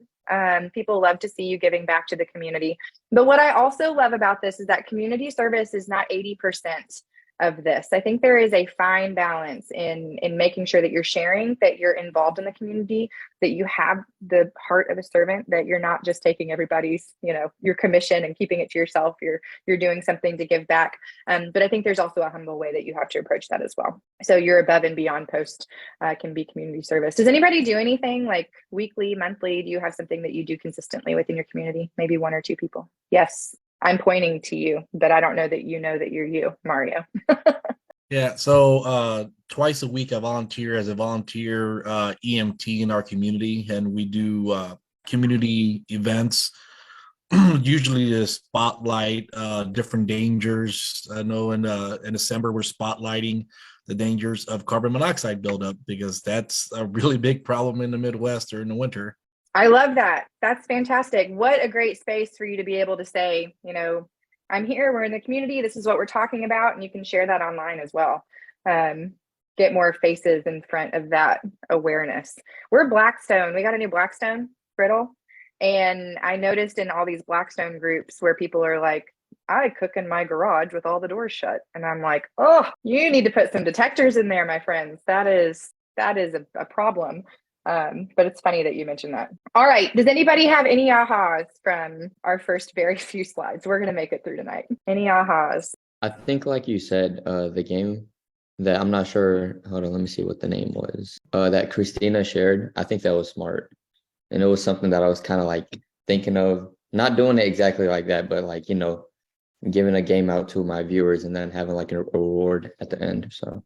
People love to see you giving back to the community. But what I also love about this is that community service is not 80% of this. I think there is a fine balance in making sure that you're sharing, that you're involved in the community, that you have the heart of a servant, that you're not just taking everybody's, your commission and keeping it to yourself. You're doing something to give back. But I think there's also a humble way that you have to approach that as well. So your above and beyond post can be community service. Does anybody do anything like weekly, monthly? Do you have something that you do consistently within your community? Maybe 1 or 2 people. Yes. I'm pointing to you, but I don't know that you know that you're you, Mario. Yeah. So twice a week I volunteer as a volunteer EMT in our community, and we do community events usually to spotlight different dangers. I know in December we're spotlighting the dangers of carbon monoxide buildup because that's a really big problem in the Midwest during the winter. I love that. That's fantastic. What a great space for you to be able to say, I'm here, we're in the community, this is what we're talking about, and you can share that online as well. Get more faces in front of that awareness. We're Blackstone. We got a new Blackstone brittle. And I noticed in all these Blackstone groups where people are like, I cook in my garage with all the doors shut. And I'm like, oh, you need to put some detectors in there, my friends. That is a problem. But it's funny that you mentioned that. All right. Does anybody have any ahas from our first very few slides? We're going to make it through tonight. Any ahas? I think, like you said, the game that I'm not sure. Hold on, let me see what the name was. That Christina shared. I think that was smart. And it was something that I was kind of like thinking of, not doing it exactly like that, but like, giving a game out to my viewers and then having like a reward at the end. So,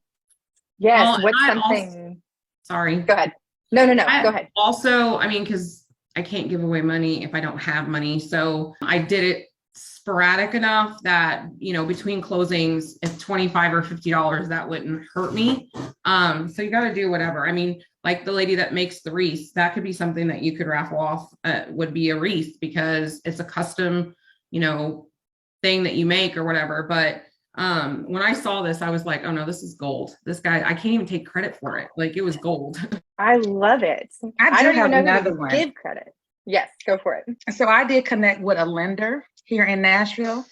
yes, what's something? Sorry. Go ahead. No, go ahead. Also, because I can't give away money if I don't have money. So I did it sporadic enough that, between closings, if $25 or $50, that wouldn't hurt me. So you got to do whatever. Like the lady that makes the wreaths, that could be something that you could raffle off, would be a wreath because it's a custom, thing that you make or whatever. But when I saw this, I was like, oh no, this is gold. This guy, I can't even take credit for it. Like, it was gold. I love it. I don't have even know another who to one. give credit. Yes, go for it. So I did connect with a lender here in Nashville.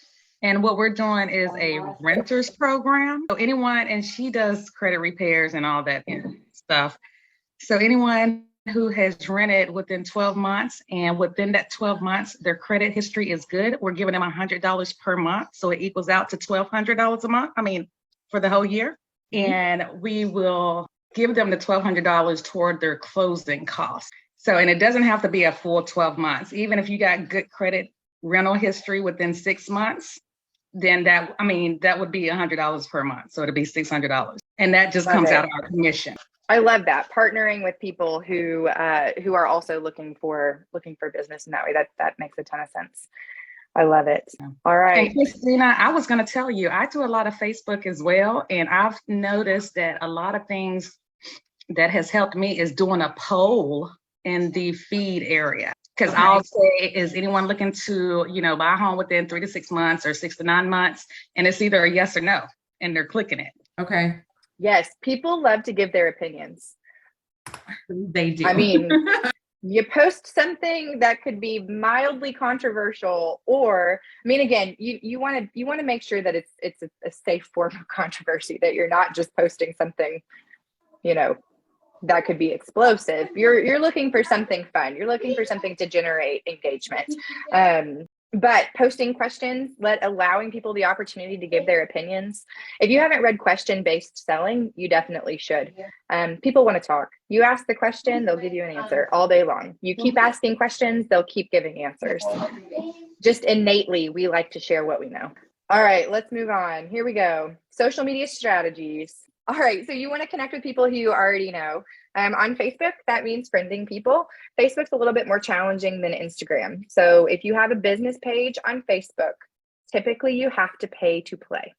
And what we're doing is a renters program. So anyone, and she does credit repairs and all that stuff. So anyone who has rented within 12 months and within that 12 months, their credit history is good, we're giving them $100 per month. So it equals out to $1,200 a month. For the whole year. And we will give them the $1,200 toward their closing costs. So, and it doesn't have to be a full 12 months. Even if you got good credit rental history within 6 months, then that would be $100 per month. So it'd be $600. And that just comes out of our commission. I love that, partnering with people who are also looking for business in that way. That makes a ton of sense. I love it. All right. And Christina, I was going to tell you, I do a lot of Facebook as well. And I've noticed that a lot of things that has helped me is doing a poll in the feed area. Because I'll say, is anyone looking to, buy a home within 3 to 6 months or 6 to 9 months? And it's either a yes or no, and they're clicking it. Okay. Yes, people love to give their opinions. They do. You post something that could be mildly controversial, or again, you want to make sure that it's a safe form of controversy, that you're not just posting something, that could be explosive. You're looking for something fun. You're looking for something to generate engagement. But posting questions, allowing people the opportunity to give their opinions. If you haven't read Question-Based Selling, you definitely should. People want to talk. You ask the question, they'll give you an answer all day long. You keep asking questions, they'll keep giving answers. Just innately, we like to share what we know. All right, let's move on. Here we go. Social media strategies. All right, so you want to connect with people who you already know. On Facebook, that means friending people. Facebook's a little bit more challenging than Instagram. So if you have a business page on Facebook, typically you have to pay to play.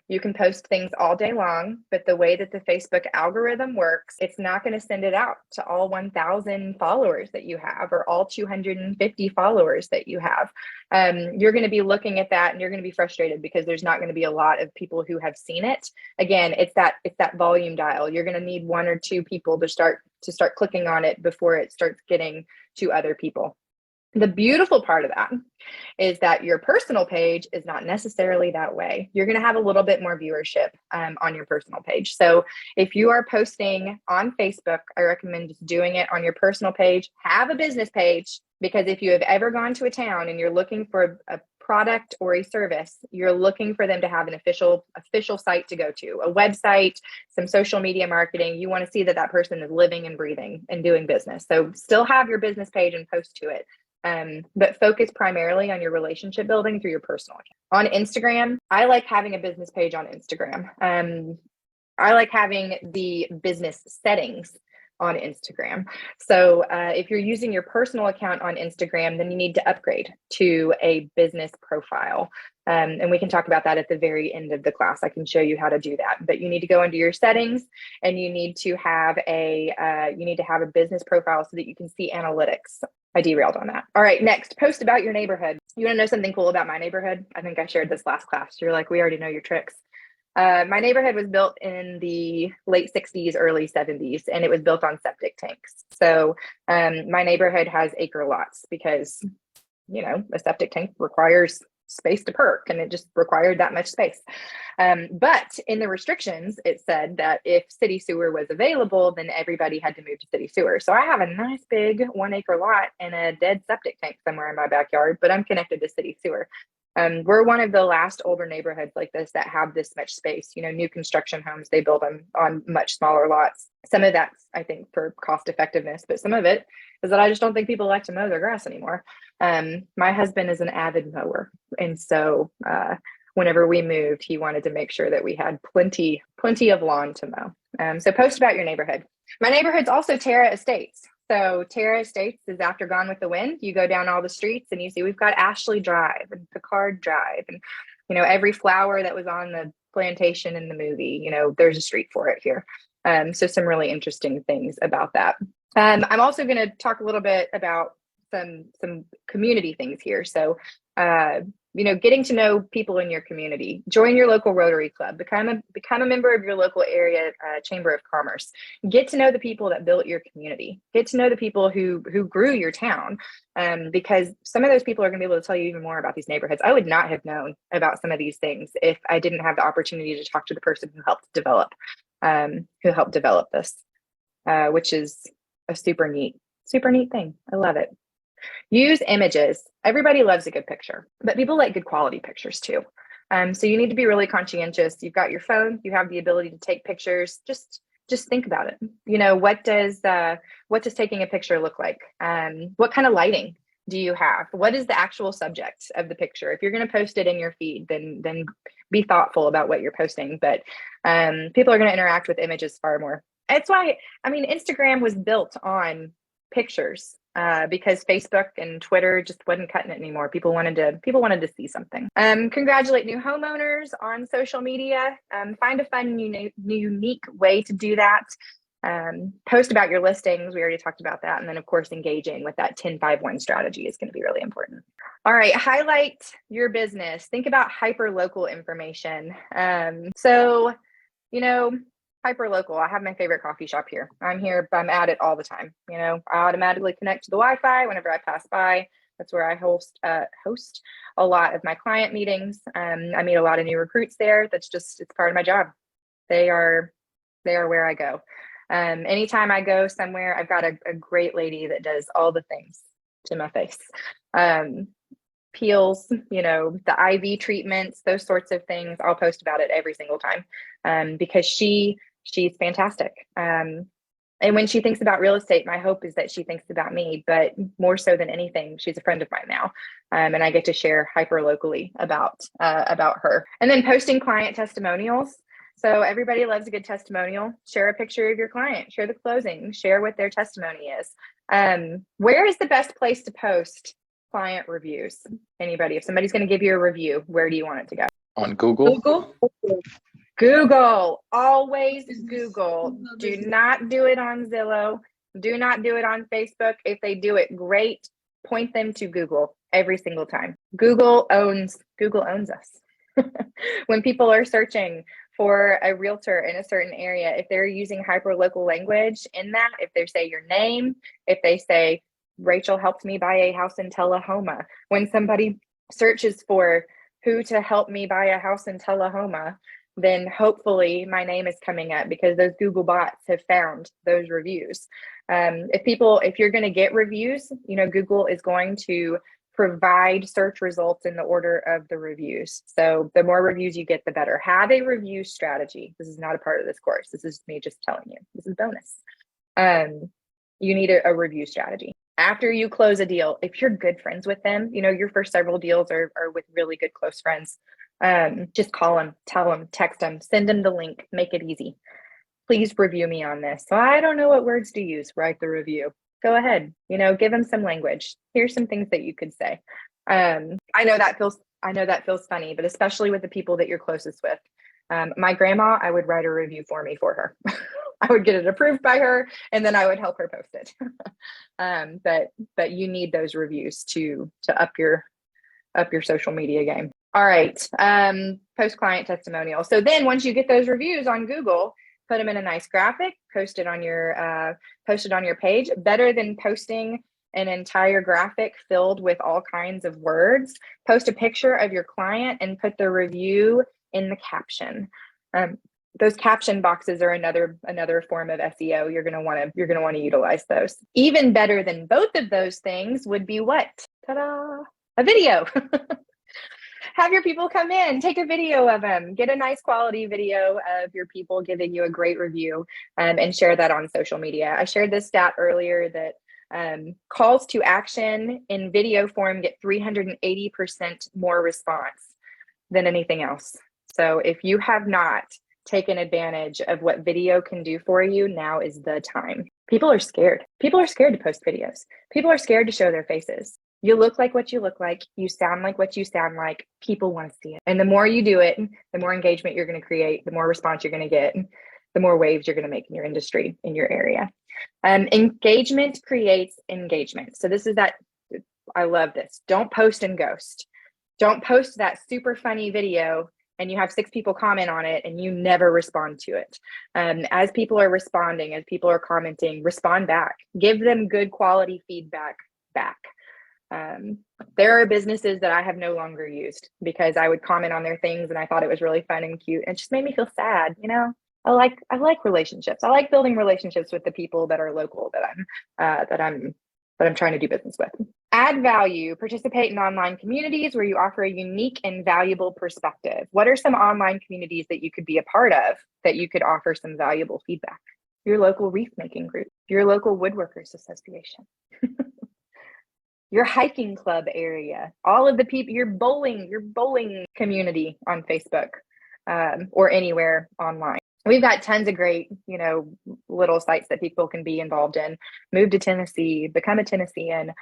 You can post things all day long, but the way that the Facebook algorithm works, it's not going to send it out to all 1,000 followers that you have or all 250 followers that you have. You're going to be looking at that and you're going to be frustrated because there's not going to be a lot of people who have seen it. Again, it's that volume dial. You're going to need 1 or 2 people to start clicking on it before it starts getting to other people. The beautiful part of that is that your personal page is not necessarily that way. You're going to have a little bit more viewership on your personal page. So if you are posting on Facebook, I recommend just doing it on your personal page. Have a business page, because if you have ever gone to a town and you're looking for a product or a service, you're looking for them to have an official site to go to, a website, some social media marketing. You want to see that person is living and breathing and doing business. So still have your business page and post to it. But focus primarily on your relationship building through your personal account. On Instagram, I like having a business page on Instagram. I like having the business settings on Instagram. So if you're using your personal account on Instagram, then you need to upgrade to a business profile. And we can talk about that at the very end of the class. I can show you how to do that, but you need to go into your settings and you need to have a business profile so that you can see analytics. I derailed on that. All right, next, post about your neighborhood. You want to know something cool about my neighborhood? I think I shared this last class. You're like, we already know your tricks. My neighborhood was built in the late 60s, early 70s, and it was built on septic tanks. So my neighborhood has acre lots because, a septic tank requires space to perk, and it just required that much space. But in the restrictions, it said that if city sewer was available, then everybody had to move to city sewer. So I have a nice big 1 acre lot and a dead septic tank somewhere in my backyard, but I'm connected to city sewer. We're one of the last older neighborhoods like this that have this much space. New construction homes, they build them on much smaller lots. Some of that's, I think, for cost effectiveness, but some of it is that I just don't think people like to mow their grass anymore. My husband is an avid mower. And so whenever we moved, he wanted to make sure that we had plenty of lawn to mow. So post about your neighborhood. My neighborhood's also Terra Estates. So Terra Estates is after Gone with the Wind. You go down all the streets and you see we've got Ashley Drive and Picard Drive and, every flower that was on the plantation in the movie, there's a street for it here. So some really interesting things about that. I'm also going to talk a little bit about some community things here. So, getting to know people in your community, join your local Rotary Club, become a member of your local area Chamber of Commerce, get to know the people that built your community, get to know the people who grew your town, because some of those people are going to be able to tell you even more about these neighborhoods. I would not have known about some of these things if I didn't have the opportunity to talk to the person who helped develop this, which is a super neat thing. I love it. Use images. Everybody loves a good picture, but people like good quality pictures too. So you need to be really conscientious. You've got your phone, you have the ability to take pictures. Just think about it. What does taking a picture look like? What kind of lighting do you have? What is the actual subject of the picture? If you're going to post it in your feed, then be thoughtful about what you're posting. But people are going to interact with images far more. That's why, Instagram was built on pictures. Because Facebook and Twitter just wasn't cutting it anymore. People wanted to see something. Congratulate new homeowners on social media. Find a fun, unique way to do that. Post about your listings. We already talked about that. And then, of course, engaging with that 10-5-1 strategy is going to be really important. All right, highlight your business. Think about hyper-local information. Hyper local. I have my favorite coffee shop here. I'm at it all the time. I automatically connect to the Wi-Fi whenever I pass by. That's where I host a lot of my client meetings. I meet a lot of new recruits there. It's part of my job. They are where I go. Anytime I go somewhere, I've got a great lady that does all the things to my face. Peels, the IV treatments, those sorts of things. I'll post about it every single time because she's fantastic. And when she thinks about real estate, my hope is that she thinks about me, but more so than anything, she's a friend of mine now. And I get to share hyper locally about her. And then posting client testimonials. So everybody loves a good testimonial. Share a picture of your client, share the closing, share what their testimony is. Where is the best place to post client reviews? Anybody? If somebody's going to give you a review, where do you want it to go? On Google? Google. Always Google. Do not do it on Zillow. Do not do it on Facebook. If they do it, great. Point them to Google every single time. Google owns us. When people are searching for a realtor in a certain area, if they're using hyper-local language in that, if they say your name, if they say, Rachel helped me buy a house in Tullahoma. When somebody searches for who to help me buy a house in Tullahoma, then hopefully my name is coming up because those Google bots have found those reviews. If you're going to get reviews, Google is going to provide search results in the order of the reviews. So the more reviews you get, the better. Have a review strategy. This is not a part of this course. This is me just telling you. This is bonus. You need a review strategy. After you close a deal, if you're good friends with them, your first several deals are with really good close friends. Just call them, tell them, text them, send them the link, make it easy. please review me on this. So I don't know what words to use. Write the review. Go ahead, give them some language. Here's some things that you could say. I know that feels funny, but especially with the people that you're closest with. My grandma, I would write a review for her. I would get it approved by her, and then I would help her post it. But you need those reviews to up your social media game. All right. Post client testimonial. So then once you get those reviews on Google, put them in a nice graphic, post it on your page. Better than posting an entire graphic filled with all kinds of words, post a picture of your client and put the review in the caption. Those caption boxes are another form of SEO. You're going to want to utilize those. Even better than both of those things would be what? Ta-da! A video. Have your people come in, take a video of them, get a nice quality video of your people giving you a great review, and share that on social media. I shared this stat earlier that calls to action in video form get 380% more response than anything else. So if you have not taken advantage of what video can do for you, now is the time. People are scared. People are scared to post videos. People are scared to show their faces. You look like what you look like. You sound like what you sound like. People want to see it. And the more you do it, the more engagement you're going to create, the more response you're going to get, the more waves you're going to make in your industry, in your area. Engagement creates engagement. So this is that, I love this. Don't post and ghost. Don't post that super funny video and you have 6 people comment on it and you never respond to it. As people are responding, as people are commenting, respond back. Give them good quality feedback back. There are businesses that I have no longer used because I would comment on their things and I thought it was really fun and cute. It just made me feel sad. I like relationships. I like building relationships with the people that are local that I'm trying to do business with. Add value, participate in online communities where you offer a unique and valuable perspective. What are some online communities that you could be a part of that you could offer some valuable feedback? Your local wreath making group, your local woodworkers association. Your hiking club area, all of the people, your bowling community on Facebook, or anywhere online. We've got tons of great, little sites that people can be involved in. Move to Tennessee, become a Tennessean.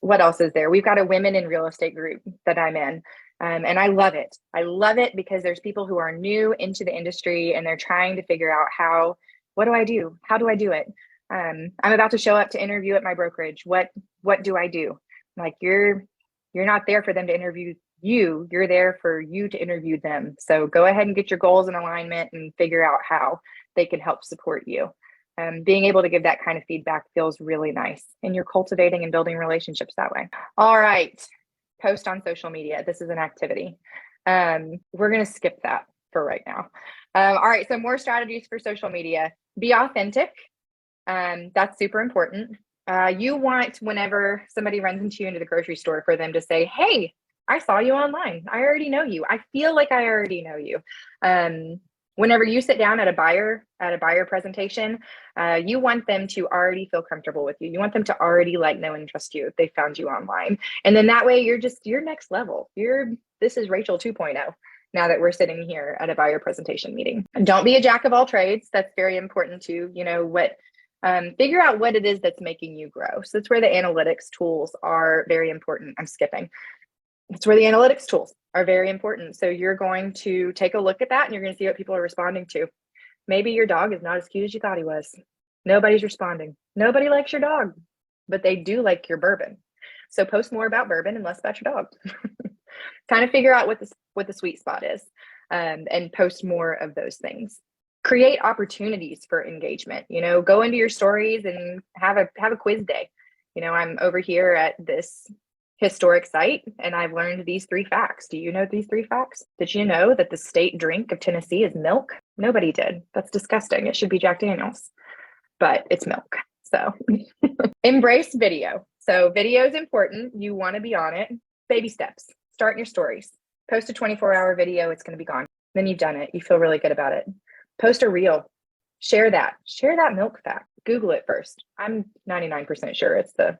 What else is there? We've got a women in real estate group that I'm in. And I love it. I love it because there's people who are new into the industry and they're trying to figure out what do I do? How do I do it? I'm about to show up to interview at my brokerage. What do I do? Like you're not there for them to interview you. You're there for you to interview them. So go ahead and get your goals in alignment and figure out how they can help support you. Being able to give that kind of feedback feels really nice. And you're cultivating and building relationships that way. All right. Post on social media. This is an activity. We're going to skip that for right now. All right. So more strategies for social media. Be authentic. That's super important. You want, whenever somebody runs into you into the grocery store, for them to say, hey, I saw you online. I already know you. I feel like I already know you. Whenever you sit down at a buyer presentation, you want them to already feel comfortable with you. You want them to already know and trust you if they found you online. And then that way you're next level. This is Rachel 2.0. Now that we're sitting here at a buyer presentation meeting. Don't be a jack of all trades. That's very important too. Figure out what it is that's making you grow. So that's where the analytics tools are very important. I'm skipping. That's where the analytics tools are very important. So you're going to take a look at that and you're going to see what people are responding to. Maybe your dog is not as cute as you thought he was. Nobody's responding. Nobody likes your dog, but they do like your bourbon. So post more about bourbon and less about your dog. Kind of figure out what the sweet spot is, and post more of those things. Create opportunities for engagement. Go into your stories and have a quiz day. I'm over here at this historic site and I've learned these 3 facts. Do you know these 3 facts? Did you know that the state drink of Tennessee is milk? Nobody did. That's disgusting. It should be Jack Daniels, but it's milk. So embrace video. So video is important. You want to be on it. Baby steps. Start in your stories. Post a 24-hour video. It's going to be gone. Then you've done it. You feel really good about it. Post a reel. Share that milk fact. Google it first. I'm 99% sure it's the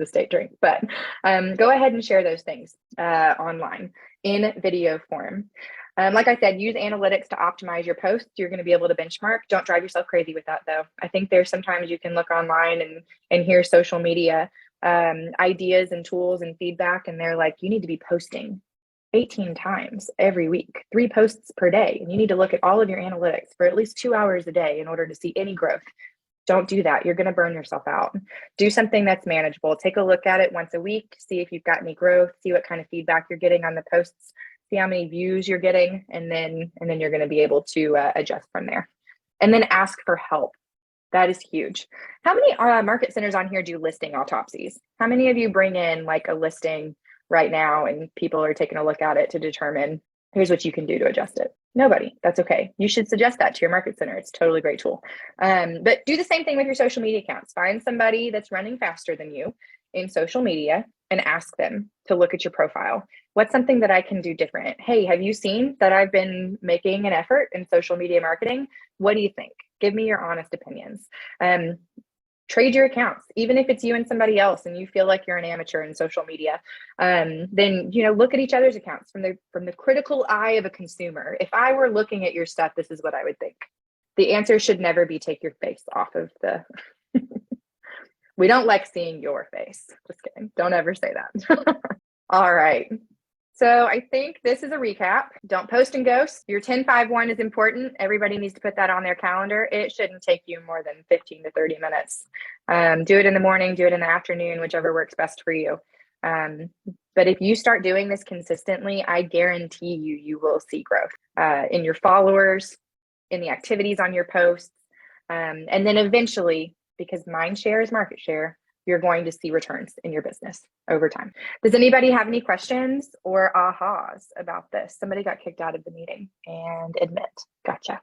state drink, but go ahead and share those things online in video form. Like I said, use analytics to optimize your posts. You're going to be able to benchmark. Don't drive yourself crazy with that, though. I think there's sometimes you can look online and hear social media ideas and tools and feedback, and they're like, you need to be posting 18 times every week, 3 posts per day. And you need to look at all of your analytics for at least 2 hours a day in order to see any growth. Don't do that. You're going to burn yourself out. Do something that's manageable. Take a look at it once a week, see if you've got any growth, see what kind of feedback you're getting on the posts, see how many views you're getting, and then you're going to be able to adjust from there. And then ask for help. That is huge. How many market centers on here do listing autopsies? How many of you bring in like a listing right now and people are taking a look at it to determine, here's what you can do to adjust it? Nobody. That's okay. You should suggest that to your market center. It's a totally great tool. But do the same thing with your social media accounts. Find somebody that's running faster than you in social media and ask them to look at your profile. What's something that I can do different? Hey, have you seen that I've been making an effort in social media marketing? What do you think? Give me your honest opinions. Trade your accounts, even if it's you and somebody else and you feel like you're an amateur in social media. Then look at each other's accounts from the critical eye of a consumer. If I were looking at your stuff, this is what I would think. The answer should never be take your face off of the we don't like seeing your face. Just kidding. Don't ever say that. All right. So I think this is a recap. Don't post and ghost. Your 10-5-1 is important. Everybody needs to put that on their calendar. It shouldn't take you more than 15 to 30 minutes. Do it in the morning, do it in the afternoon, whichever works best for you. But if you start doing this consistently, I guarantee you will see growth in your followers, in the activities on your posts. And then eventually, because mind share is market share, you're going to see returns in your business over time. Does anybody have any questions or ahas about this? Somebody got kicked out of the meeting and admit. Gotcha.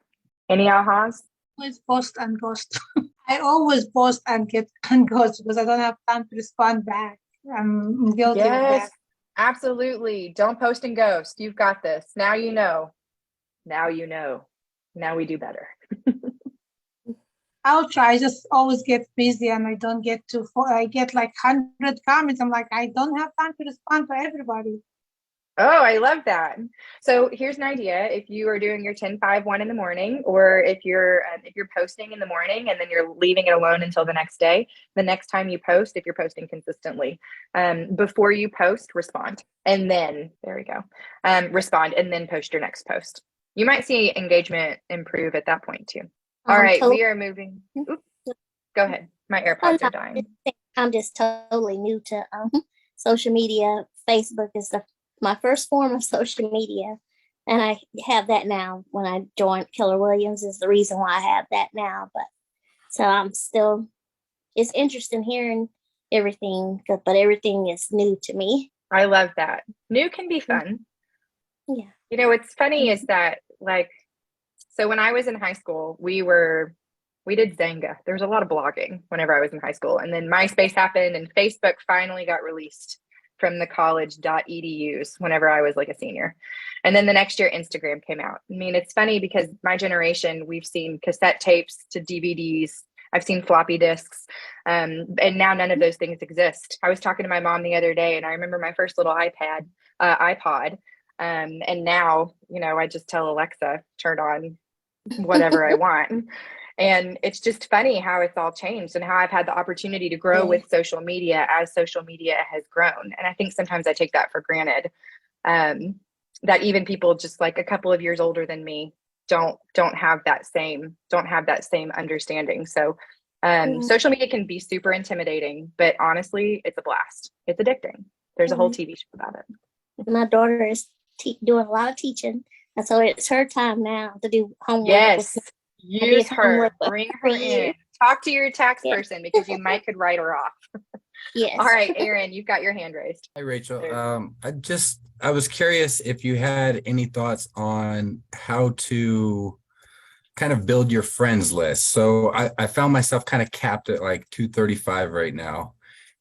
Any ahas? Always post and ghost. I always post and get and ghost because I don't have time to respond back. I'm guilty of that. Absolutely. Don't post and ghost. You've got this. Now you know. Now you know. Now we do better. I'll try. I just always get busy and I don't get to, I get like 100 comments. I'm like, I don't have time to respond to everybody. Oh, I love that. So here's an idea. If you are doing your 10-5-1 in the morning, or if you're posting in the morning and then you're leaving it alone until the next day, the next time you post, if you're posting consistently, before you post, respond. And then, there we go, respond and then post your next post. You might see engagement improve at that point too. All right, we are moving. Oops. Go ahead. My AirPods are dying. I'm just totally new to social media. Facebook is my first form of social media, and I have that now. When I joined Keller Williams is the reason why I have that now. But so I'm still, it's interesting hearing everything, but everything is new to me. I love that. New can be fun. Yeah. What's funny is that, like, so when I was in high school, we did Zanga. There was a lot of blogging whenever I was in high school. And then MySpace happened and Facebook finally got released from the college.edus whenever I was like a senior. And then the next year, Instagram came out. I mean, it's funny because my generation, we've seen cassette tapes to DVDs. I've seen floppy disks. And now none of those things exist. I was talking to my mom the other day and I remember my first little iPod. And now, I just tell Alexa, turn on whatever I want. And it's just funny how it's all changed and how I've had the opportunity to grow with social media as social media has grown. And I think sometimes I take that for granted, that even people just like a couple of years older than me don't have that same understanding. So social media can be super intimidating, but honestly, it's a blast. It's addicting. There's a whole TV show about it. My daughter is doing a lot of teaching, and so it's her time now to do homework. Yes, use her. Bring her in. Talk to your tax person because you could write her off. Yes. All right, Aaron, you've got your hand raised. Hi, Rachel. I was curious if you had any thoughts on how to kind of build your friends list. So I found myself kind of capped at like 235 right now.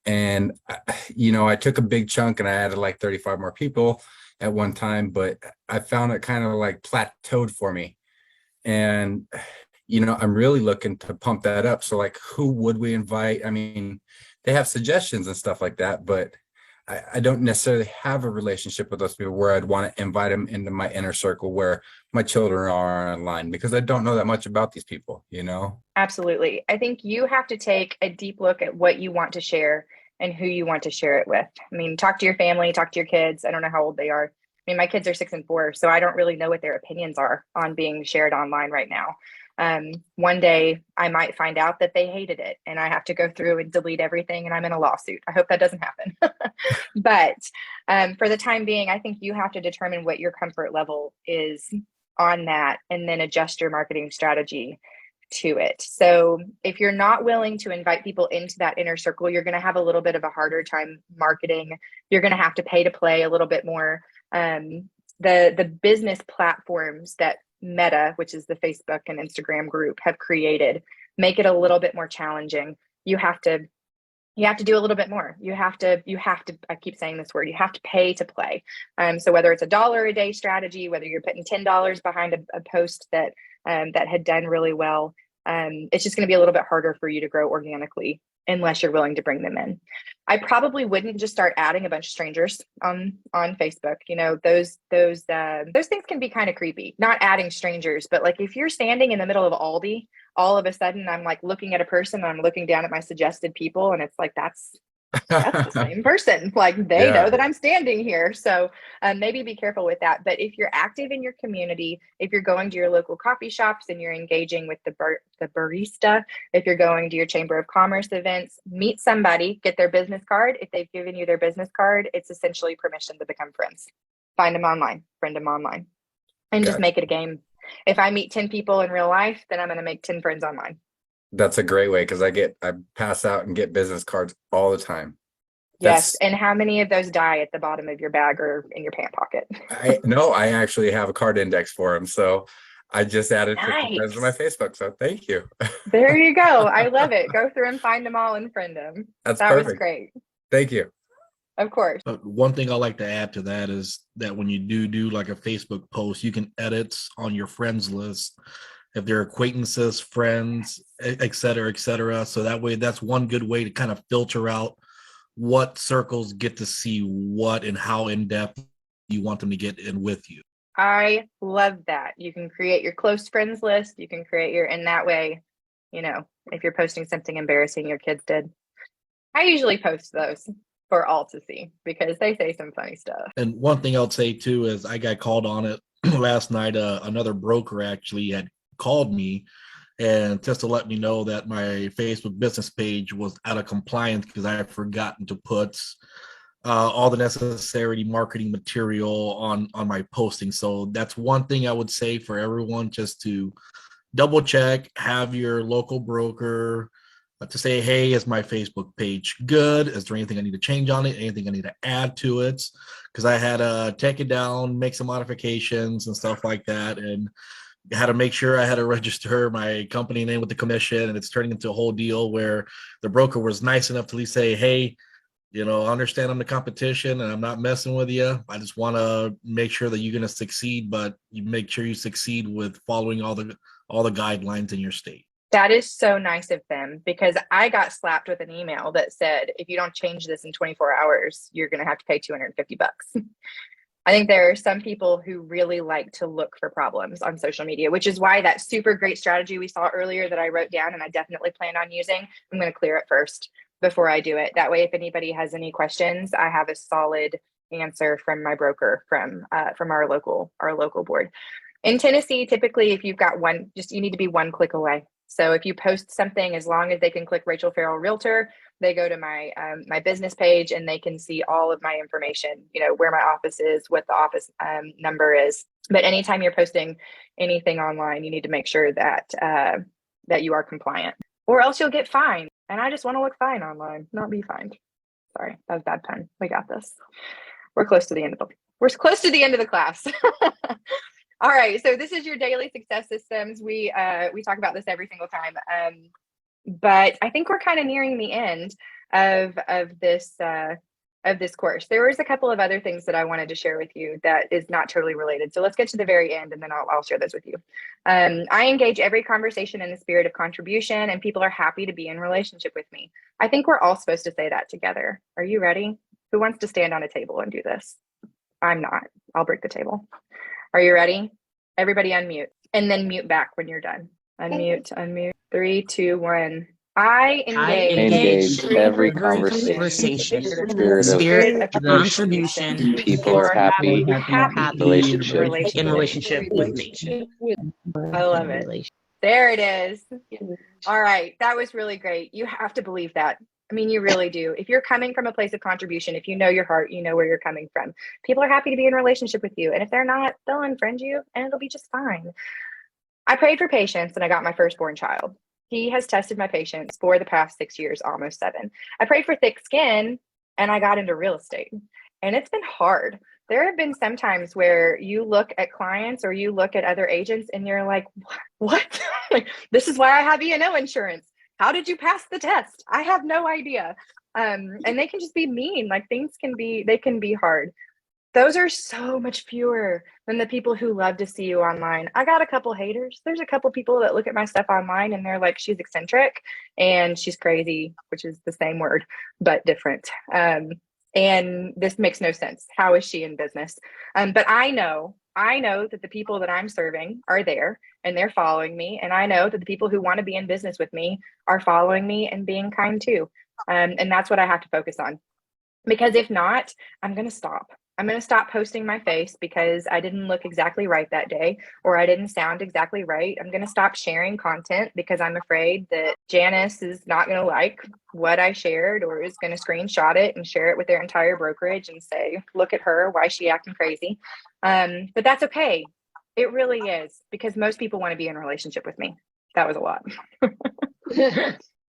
And, I took a big chunk and I added like 35 more people at one time, but I found it kind of like plateaued for me. And, I'm really looking to pump that up. So like, who would we invite? I mean, they have suggestions and stuff like that, but I don't necessarily have a relationship with those people where I'd want to invite them into my inner circle where my children are online, because I don't know that much about these people, you know? Absolutely. I think you have to take a deep look at what you want to share and who you want to share it with. I mean, talk to your family, talk to your kids. I don't know how old they are. I mean, my kids are 6 and 4, so I don't really know what their opinions are on being shared online right now. One day I might find out that they hated it and I have to go through and delete everything and I'm in a lawsuit. I hope that doesn't happen. But for the time being, I think you have to determine what your comfort level is on that and then adjust your marketing strategy to it. So if you're not willing to invite people into that inner circle, you're going to have a little bit of a harder time marketing. You're going to have to pay to play a little bit more. The business platforms that Meta, which is the Facebook and Instagram group, have created, make it a little bit more challenging. You have to do a little bit more. You have to, I keep saying this word, you have to pay to play. So whether it's $1 a day strategy, whether you're putting $10 behind a post that had done really well, it's just going to be a little bit harder for you to grow organically unless you're willing to bring them in. I probably wouldn't just start adding a bunch of strangers on Facebook. You know, those things can be kind of creepy. Not adding strangers, but like if you're standing in the middle of Aldi, all of a sudden I'm like looking at a person and I'm looking down at my suggested people and it's like, that's the same person. Like they know that I'm standing here. So maybe be careful with that. But if you're active in your community, if you're going to your local coffee shops and you're engaging with the barista, if you're going to your Chamber of Commerce events, meet somebody, get their business card. If they've given you their business card, it's essentially permission to become friends. Find them online, friend them online, and just make it a game. If I meet 10 people in real life, then I'm going to make 10 friends online. That's a great way, because I pass out and get business cards all the time. Yes. And how many of those die at the bottom of your bag or in your pant pocket? I actually have a card index for them. So I just added 50 friends to my Facebook. So thank you. There you go. I love it. Go through and find them all and friend them. That was great. Thank you. Of course. One thing I like to add to that is that when you do like a Facebook post, you can edit on your friends list if they're acquaintances, friends, et cetera, et cetera. So that way, that's one good way to kind of filter out what circles get to see what and how in depth you want them to get in with you. I love that. You can create your close friends list. You can create in that way, you know, if you're posting something embarrassing your kids did. I usually post those for all to see because they say some funny stuff. And one thing I'll say too is I got called on it last night. Another broker actually had called me and just to let me know that my Facebook business page was out of compliance because I had forgotten to put all the necessary marketing material on my posting. So that's one thing I would say for everyone, just to double check, have your local broker to say, hey, is my Facebook page good? Is there anything I need to change on it? Anything I need to add to it? Because I had to take it down, make some modifications and stuff like that. And had to make sure I had to register my company name with the commission, and it's turning into a whole deal where the broker was nice enough to at least say, hey, you know, I understand I'm the competition and I'm not messing with you. I just want to make sure that you're going to succeed, but you make sure you succeed with following all the guidelines in your state. That is so nice of them, because I got slapped with an email that said, if you don't change this in 24 hours, you're going to have to pay $250. I think there are some people who really like to look for problems on social media, which is why that super great strategy we saw earlier that I wrote down and I definitely plan on using, I'm going to clear it first before I do it. That way, if anybody has any questions, I have a solid answer from my broker from our local board. In Tennessee, typically, if you've got you need to be one click away. So if you post something, as long as they can click Rachel Farrell Realtor, they go to my my business page and they can see all of my information, you know, where my office is, what the office number is. But anytime you're posting anything online, you need to make sure that that you are compliant, or else you'll get fined. And I just want to look fine online, not be fined. Sorry, that was a bad pun. We got this. We're close to the end of the class. All right, so this is your daily success systems. We talk about this every single time, but I think we're kind of nearing the end of this course. There was a couple of other things that I wanted to share with you that is not totally related. So let's get to the very end, and then I'll share those with you. I engage every conversation in the spirit of contribution, and people are happy to be in relationship with me. I think we're all supposed to say that together. Are you ready? Who wants to stand on a table and do this? I'm not. I'll break the table. Are you ready? Everybody unmute and then mute back when you're done. Unmute. 3, 2, 1. I engage every conversation. Spirit of contribution. People are happy in relationship with me. I love it. There it is. All right. That was really great. You have to believe that. I mean, you really do. If you're coming from a place of contribution, if you know your heart, you know where you're coming from. People are happy to be in a relationship with you. And if they're not, they'll unfriend you and it'll be just fine. I prayed for patience and I got my firstborn child. He has tested my patience for the past 6 years, almost 7. I prayed for thick skin and I got into real estate. And it's been hard. There have been some times where you look at clients or you look at other agents and you're like, what? This is why I have E&O insurance. How did you pass the test? I have no idea. And they can just be mean. Like they can be hard. Those are so much fewer than the people who love to see you online. I got a couple haters. There's a couple people that look at my stuff online and they're like, she's eccentric and she's crazy, which is the same word, but different. And this makes no sense. How is she in business? But I know that the people that I'm serving are there and they're following me. And I know that the people who want to be in business with me are following me and being kind too. And that's what I have to focus on. Because if not, I'm going to stop. I'm going to stop posting my face because I didn't look exactly right that day or I didn't sound exactly right. I'm going to stop sharing content because I'm afraid that Janice is not going to like what I shared or is going to screenshot it and share it with their entire brokerage and say, look at her, why is she acting crazy? But that's okay. It really is because most people want to be in a relationship with me. That was a lot.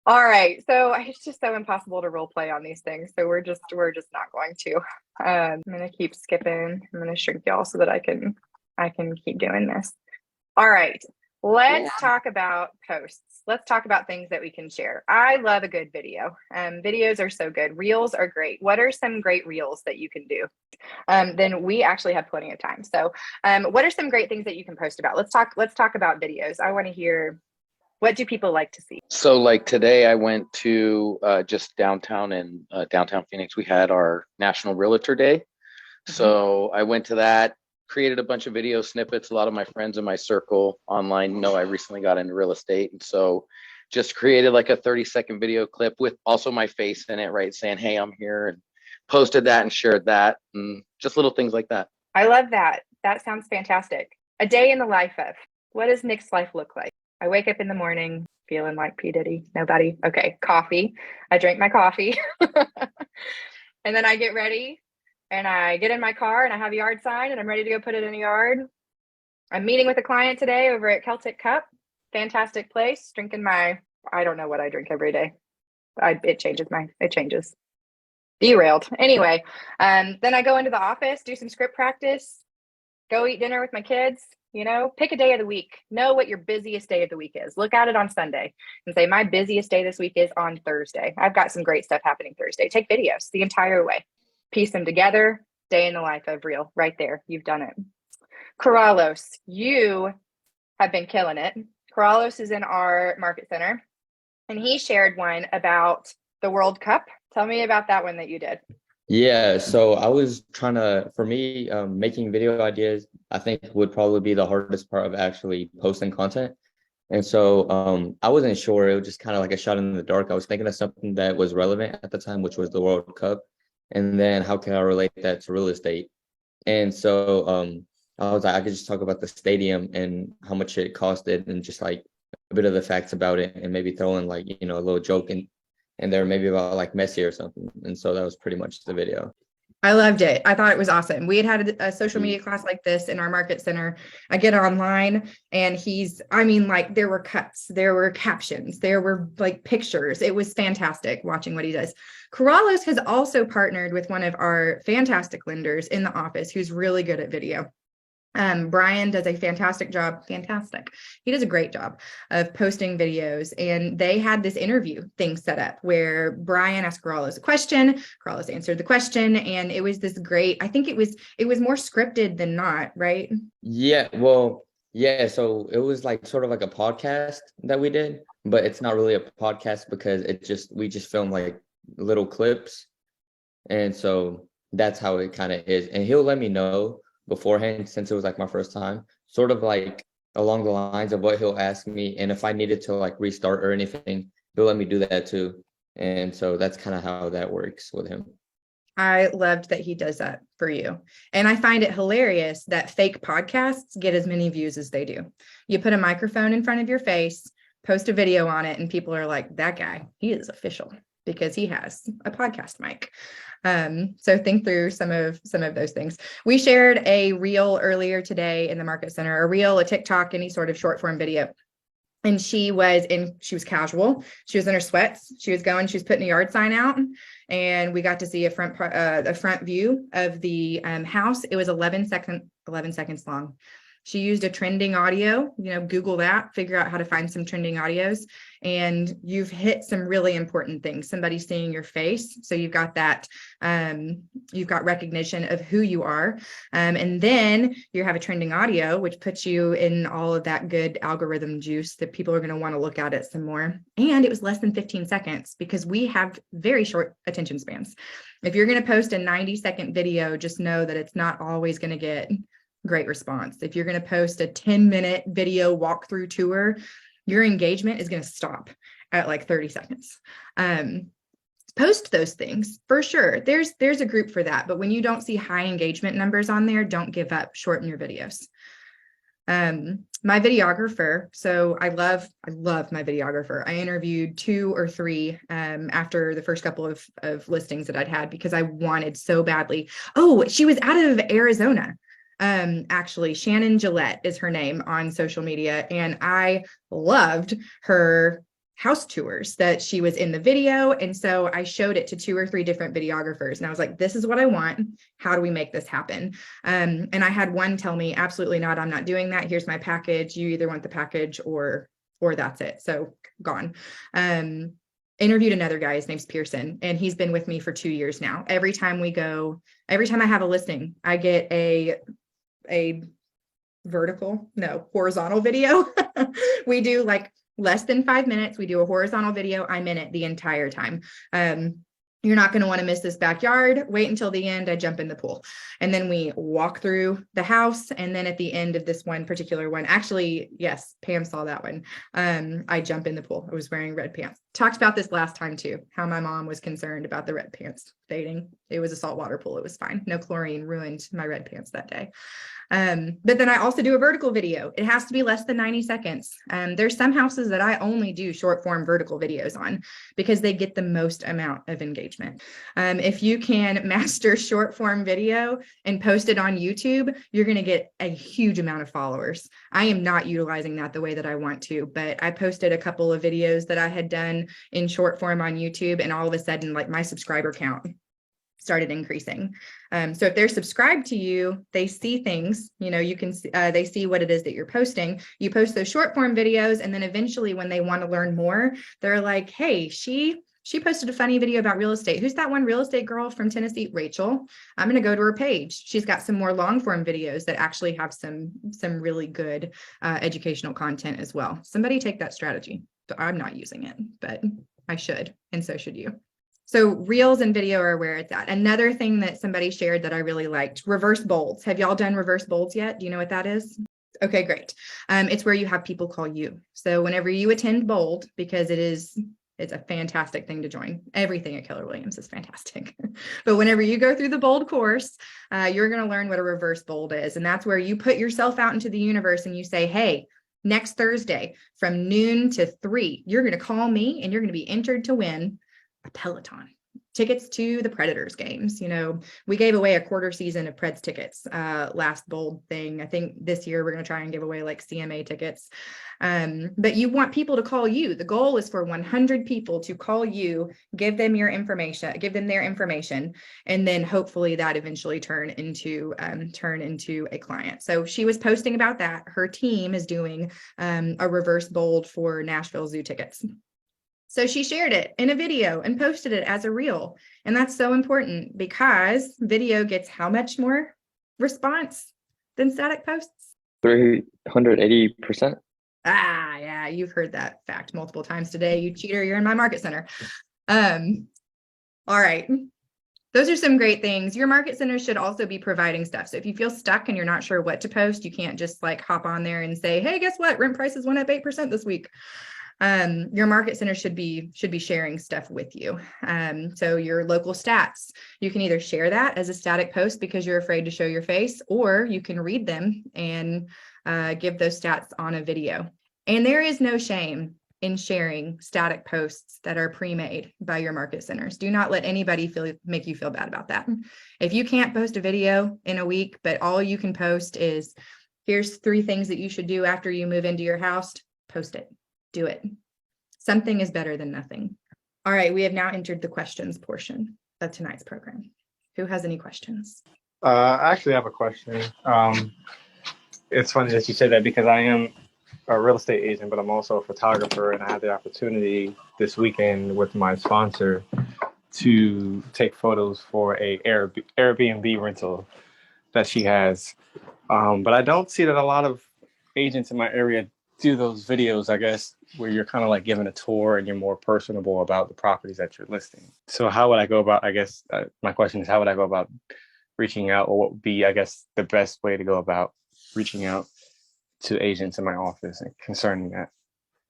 All right. So it's just so impossible to role play on these things. So we're just not going to. I'm going to keep skipping. I'm going to shrink y'all so that I can keep doing this. All right. Let's talk about posts. Let's talk about things that we can share. I love a good video. Videos are so good. Reels are great. What are some great reels that you can do? Then we actually have plenty of time. So what are some great things that you can post about? Let's talk about videos. I want to hear, what do people like to see? So like today I went to just downtown in downtown Phoenix. We had our National Realtor Day. So I went to that, created a bunch of video snippets. A lot of my friends in my circle online know I recently got into real estate. And so just created like a 30-second video clip with also my face in it, right? Saying, hey, I'm here, and posted that and shared that, and just little things like that. I love that. That sounds fantastic. A day in the life of, what does Nick's life look like? I wake up in the morning feeling like P. Diddy. Nobody. Okay. Coffee. I drink my coffee. And then I get ready and I get in my car and I have a yard sign and I'm ready to go put it in the yard. I'm meeting with a client today over at Celtic Cup. Fantastic place. Drinking my, I don't know what I drink every day. It changes. Derailed. Anyway, then I go into the office, do some script practice, go eat dinner with my kids. You know, pick a day of the week. Know what your busiest day of the week is. Look at it on Sunday and say, my busiest day this week is on Thursday. I've got some great stuff happening Thursday. Take videos the entire way. Piece them together. Day in the life of Real. Right there. You've done it. Corrales, you have been killing it. Corrales is in our market center and he shared one about the World Cup. Tell me about that one that you did. Yeah, so I was trying to, for me, making video ideas, I think would probably be the hardest part of actually posting content. And so I wasn't sure. It was just kind of like a shot in the dark. I was thinking of something that was relevant at the time, which was the World Cup. And then how can I relate that to real estate? And so I was like, I could just talk about the stadium and how much it costed and just like a bit of the facts about it and maybe throw in like, you know, a little joke and there maybe about like Messi or something. And so that was pretty much the video. I loved it. I thought it was awesome. We had a social media class like this in our market center. I get online and there were cuts, there were captions, there were like pictures. It was fantastic watching what he does. Corrales has also partnered with one of our fantastic lenders in the office who's really good at video. Brian does a fantastic job. He does a great job of posting videos, and they had this interview thing set up where Brian asked Corrales a question, Corrales answered the question, and it was this great, I think it was more scripted than not, right? Yeah, well, yeah, so it was like sort of like a podcast that we did, but it's not really a podcast because we just filmed like little clips. And so that's how it kind of is. And he'll let me know beforehand, since it was like my first time, sort of like along the lines of what he'll ask me. And if I needed to like restart or anything, he'll let me do that too. And so that's kind of how that works with him. I loved that he does that for you. And I find it hilarious that fake podcasts get as many views as they do. You put a microphone in front of your face, post a video on it, and people are like, that guy, he is official because he has a podcast mic. So think through some of those things. We shared a reel earlier today in the Market Center, a reel, a TikTok, any sort of short form video. And she was casual. She was in her sweats. She was putting a yard sign out, and we got to see a front view of the house. It was 11 seconds long. She used a trending audio, Google that, figure out how to find some trending audios, and you've hit some really important things. Somebody seeing your face. So you've got that, you've got recognition of who you are. And then you have a trending audio, which puts you in all of that good algorithm juice that people are going to want to look at it some more. And it was less than 15 seconds because we have very short attention spans. If you're going to post a 90-second video, just know that it's not always going to get great response. If you're going to post a 10-minute video walkthrough tour, your engagement is going to stop at like 30 seconds. Post those things for sure. There's a group for that, but when you don't see high engagement numbers on there, don't give up. Shorten your videos. My videographer, so I love my videographer. I interviewed 2 or 3 after the first couple of listings that I'd had because I wanted so badly. Oh, she was out of Arizona. Actually, Shannon Gillette is her name on social media, and I loved her house tours that she was in the video. And so I showed it to 2 or 3 different videographers, and I was like, this is what I want. How do we make this happen? And I had one tell me, absolutely not. I'm not doing that. Here's my package. You either want the package or that's it. So gone. Interviewed another guy, his name's Pearson, and he's been with me for 2 years now. Every time I have a listing, I get a horizontal video. We do like less than 5 minutes. We do a horizontal video. I'm in it the entire time. You're not going to want to miss this backyard. Wait until the end. I jump in the pool, and then we walk through the house. And then at the end of this one particular one, actually, yes, Pam saw that one. I jump in the pool. I was wearing red pants. Talked about this last time too, how my mom was concerned about the red pants fading. It was a saltwater pool. It was fine. No chlorine ruined my red pants that day. But then I also do a vertical video. It has to be less than 90 seconds. There's some houses that I only do short form vertical videos on because they get the most amount of engagement. If you can master short form video and post it on YouTube, you're going to get a huge amount of followers. I am not utilizing that the way that I want to, but I posted a couple of videos that I had done in short form on YouTube, and all of a sudden, like, my subscriber count started increasing. So if they're subscribed to you, they see things, you can see, they see what it is that you're posting. You post those short form videos, and then eventually when they want to learn more, they're like, hey, she posted a funny video about real estate. Who's that one real estate girl from Tennessee? Rachel. I'm going to go to her page. She's got some more long form videos that actually have some really good educational content as well. Somebody take that strategy. I'm not using it, but I should, and so should you. So reels and video are where it's at. Another thing that somebody shared that I really liked, reverse bolds. Have y'all done reverse bolds yet? Do you know what that is? Okay, great. It's where you have people call you. So whenever you attend Bold, because it's a fantastic thing to join. Everything at Keller Williams is fantastic. But whenever you go through the Bold course, you're going to learn what a reverse bold is. And that's where you put yourself out into the universe and you say, hey, next Thursday from noon to 3, you're going to call me and you're going to be entered to win a Peloton, tickets to the Predators games. We gave away a quarter season of Preds tickets last Bold thing. I think this year we're going to try and give away like CMA tickets. But you want people to call you. The goal is for 100 people to call you, give them their information, and then hopefully that eventually turn into a client. So she was posting about that. Her team is doing a reverse Bold for Nashville Zoo tickets. So she shared it in a video and posted it as a reel. And that's so important because video gets how much more response than static posts? 380%. Yeah, you've heard that fact multiple times today. You cheater, you're in my market center. All right. those are some great things. Your market center should also be providing stuff. So if you feel stuck and you're not sure what to post, you can't just like hop on there and say, hey, guess what? Rent prices went up 8% this week. Your market center should be sharing stuff with you. So your local stats, you can either share that as a static post because you're afraid to show your face, or you can read them and give those stats on a video. And there is no shame in sharing static posts that are pre-made by your market centers. Do not let anybody make you feel bad about that. If you can't post a video in a week, but all you can post is, here's 3 things that you should do after you move into your house, post it, do it. Something is better than nothing. All right, we have now entered the questions portion of tonight's program. Who has any questions? I actually have a question. It's funny that you said that because I am a real estate agent, but I'm also a photographer, and I had the opportunity this weekend with my sponsor to take photos for a Airbnb rental that she has. But I don't see that a lot of agents in my area do those videos, I guess, where you're kind of like giving a tour and you're more personable about the properties that you're listing. So how would I go about, I guess, my question is, how would I go about reaching out, or what would be, I guess, the best way to go about reaching out to agents in my office concerning that?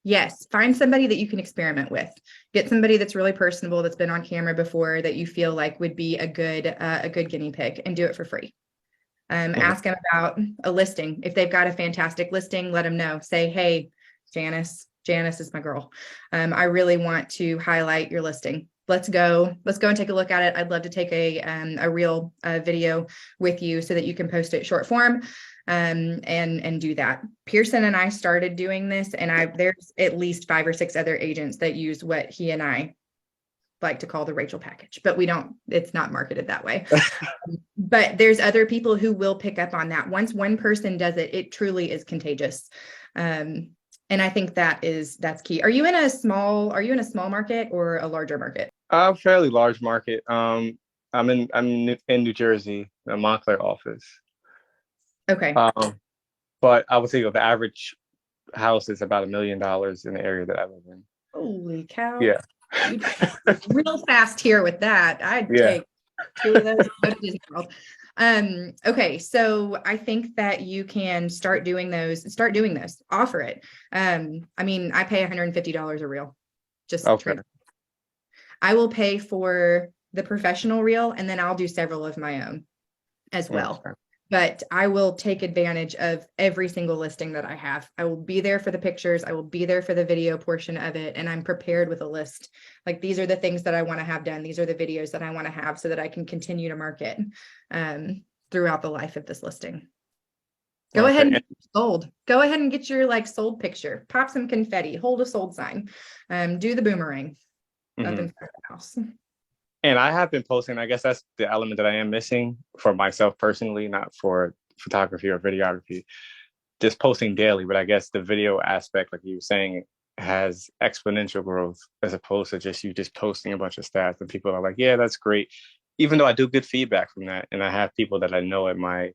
Yes, find somebody that you can experiment with. Get somebody that's really personable, that's been on camera before, that you feel like would be a good guinea pig, and do it for free. Ask them about a listing. If they've got a fantastic listing, let them know. Say, hey, Janice is my girl. I really want to highlight your listing. Let's go and take a look at it. I'd love to take a real video with you so that you can post it short form. And do that. Pearson and I started doing this, and there's at least 5 or 6 other agents that use what he and I like to call the Rachel package, but it's not marketed that way. But there's other people who will pick up on that. Once one person does it, it truly is contagious. And I think that's key. Are you in a small market or a larger market? A fairly large market. I'm in New Jersey, the Montclair office. Okay. But I would say the average house is about $1 million in the area that I live in. Holy cow. Yeah. Real fast here with that. I'd take 2 of those. Go to Disney World. Okay, so I think that you can start doing those. Offer it. I mean, I pay $150 a reel. Just okay. I will pay for the professional reel, and then I'll do several of my own as well. Okay. But I will take advantage of every single listing that I have. I will be there for the pictures. I will be there for the video portion of it. And I'm prepared with a list. Like, these are the things that I want to have done. These are the videos that I want to have so that I can continue to market throughout the life of this listing. Go ahead and get sold. Go ahead and get your sold picture. Pop some confetti. Hold a sold sign. Do the boomerang up in front of the house. And I have been posting, I guess that's the element that I am missing for myself personally, not for photography or videography, just posting daily. But I guess the video aspect, like you were saying, has exponential growth as opposed to just posting a bunch of stats and people are like, yeah, that's great. Even though I do good feedback from that. And I have people that I know in my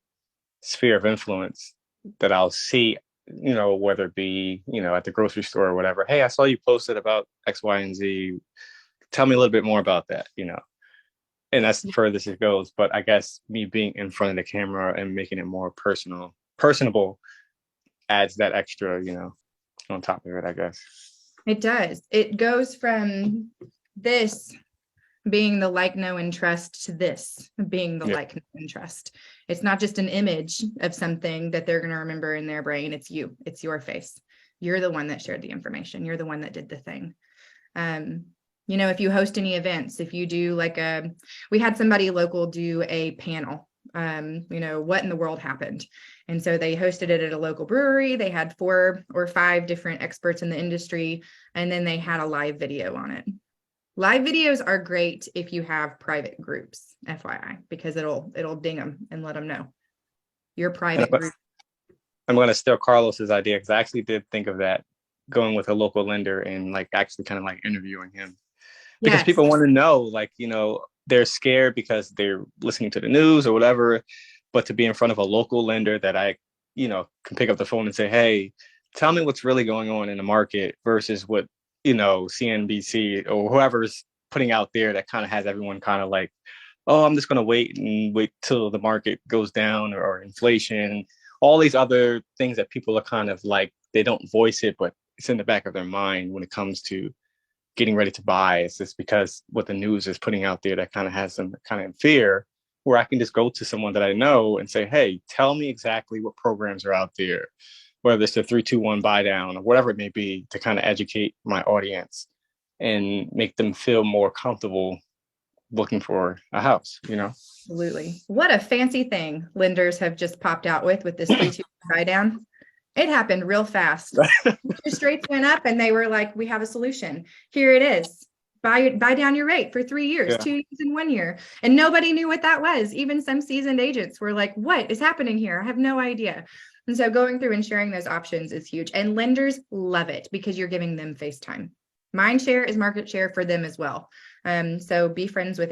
sphere of influence that I'll see, whether it be, at the grocery store or whatever. Hey, I saw you posted about X, Y, and Z. Tell me a little bit more about that, and that's the furthest it goes. But I guess me being in front of the camera and making it more personable adds that extra, on top of it, I guess. It does. It goes from this being the like, know, and trust to this being the like, know, and trust. It's not just an image of something that they're going to remember in their brain. It's you. It's your face. You're the one that shared the information. You're the one that did the thing. If you host any events, if you do we had somebody local do a panel, what in the world happened? And so they hosted it at a local brewery. They had 4 or 5 different experts in the industry, and then they had a live video on it. Live videos are great if you have private groups, FYI, because it'll ding them and let them know your private group. I'm going to steal Carlos's idea, because I actually did think of that, going with a local lender and actually kind of interviewing him. Because people want to know, they're scared because they're listening to the news or whatever, but to be in front of a local lender that I, can pick up the phone and say, hey, tell me what's really going on in the market versus what, CNBC or whoever's putting out there that kind of has everyone kind of oh, I'm just going to wait till the market goes down, or inflation, all these other things that people are kind of like, they don't voice it, but it's in the back of their mind when it comes to getting ready to buy. It's just because what the news is putting out there that kind of has them kind of in fear, where I can just go to someone that I know and say, hey, tell me exactly what programs are out there, whether it's the 3-2-1 buy down or whatever it may be, to kind of educate my audience and make them feel more comfortable looking for a house, you know? Absolutely. What a fancy thing lenders have just popped out with this 3-2 buy down. It happened real fast. Interest rates went up and they were like, we have a solution. Here it is. Buy down your rate for 3 years, 2 years and 1 year. And nobody knew what that was. Even some seasoned agents were like, what is happening here? I have no idea. And so going through and sharing those options is huge. And lenders love it because you're giving them face time. Mind share is market share for them as well. So be friends with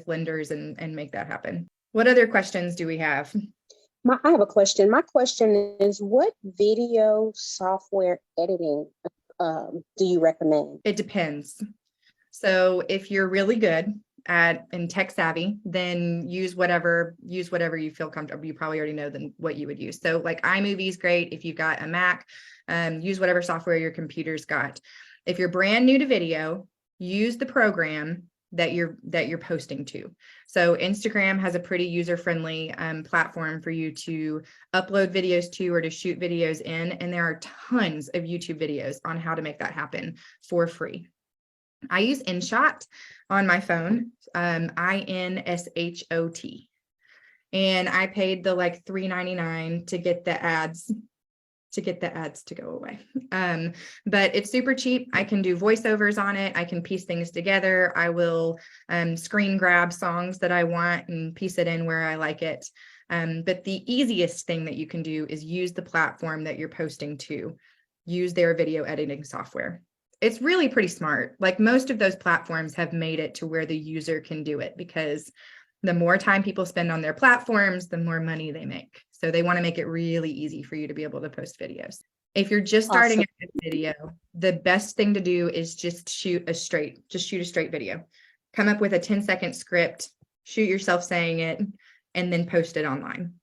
lenders and make that happen. What other questions do we have? I have a question. My question is, what video software editing do you recommend? It depends. So if you're really good and tech savvy, then use whatever you feel comfortable. You probably already know what you would use. So like iMovie is great. If you've got a Mac, use whatever software your computer's got. If you're brand new to video, use the program that you're posting to. So Instagram has a pretty user-friendly platform for you to upload videos to or to shoot videos in. And there are tons of YouTube videos on how to make that happen for free. I use InShot on my phone, InShot. And I paid the like $3.99 to get the ads to go away. But it's super cheap. I can do voiceovers on it. I can piece things together. I will screen grab songs that I want and piece it in where I like it. But the easiest thing that you can do is use the platform that you're posting to. Use their video editing software. It's really pretty smart. Like most of those platforms have made it to where the user can do it, because the more time people spend on their platforms, the more money they make. So they want to make it really easy for you to be able to post videos. If you're just starting a video, the best thing to do is just shoot a straight video. Come up with a 10-second script, shoot yourself saying it, and then post it online.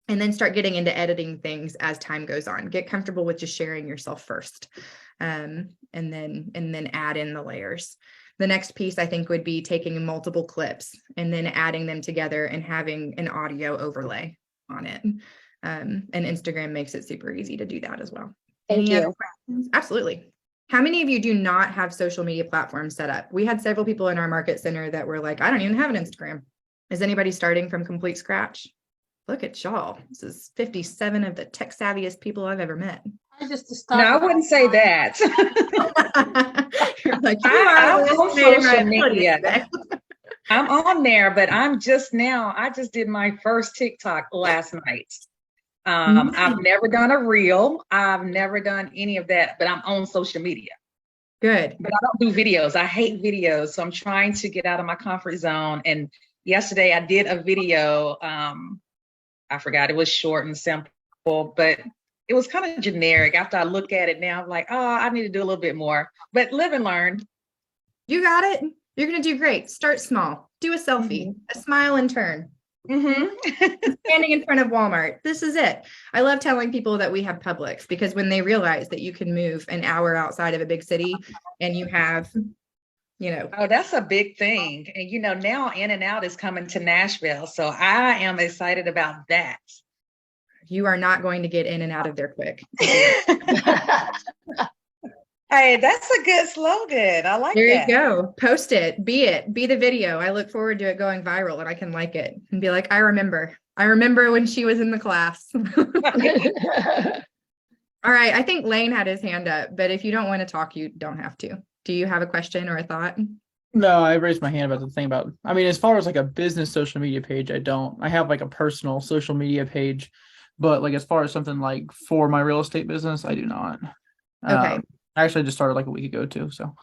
And then start getting into editing things as time goes on. Get comfortable with just sharing yourself first, and then add in the layers. The next piece, I think, would be taking multiple clips and then adding them together and having an audio overlay on it. And Instagram makes it super easy to do that as well. Thank you. Other questions? Absolutely. How many of you do not have social media platforms set up? We had several people in our market center that were like, I don't even have an Instagram. Is anybody starting from complete scratch? Look at y'all. This is 57 of the tech savviest people I've ever met. No, I wouldn't say that. Like, I'm on social media. I'm on there, but I just did my first TikTok last night. I've never done a reel. I've never done any of that, but I'm on social media. Good. But I don't do videos. I hate videos. So I'm trying to get out of my comfort zone. And yesterday I did a video. I forgot, it was short and simple, but it was kind of generic. After I look at it now, I'm like, oh, I need to do a little bit more, but live and learn. You got it. You're going to do great. Start small. Do a selfie, a smile and turn. Standing in front of Walmart. This is it. I love telling people that we have Publix, because when they realize that you can move an hour outside of a big city and you have, Oh, that's a big thing. And, now In-N-Out is coming to Nashville. So I am excited about that. You are not going to get in and out of there quick. Hey, that's a good slogan. I like that. There you go. Post it. Be the video. I look forward to it going viral and I can like it and be like, I remember when she was in the class. All right. I think Lane had his hand up, but if you don't want to talk, you don't have to. Do you have a question or a thought? No, I raised my hand about the thing about, as far as like a business social media page, I don't. I have like a personal social media page, but like as far as something like for my real estate business, I do not. Okay. I actually just started like a week ago too. So.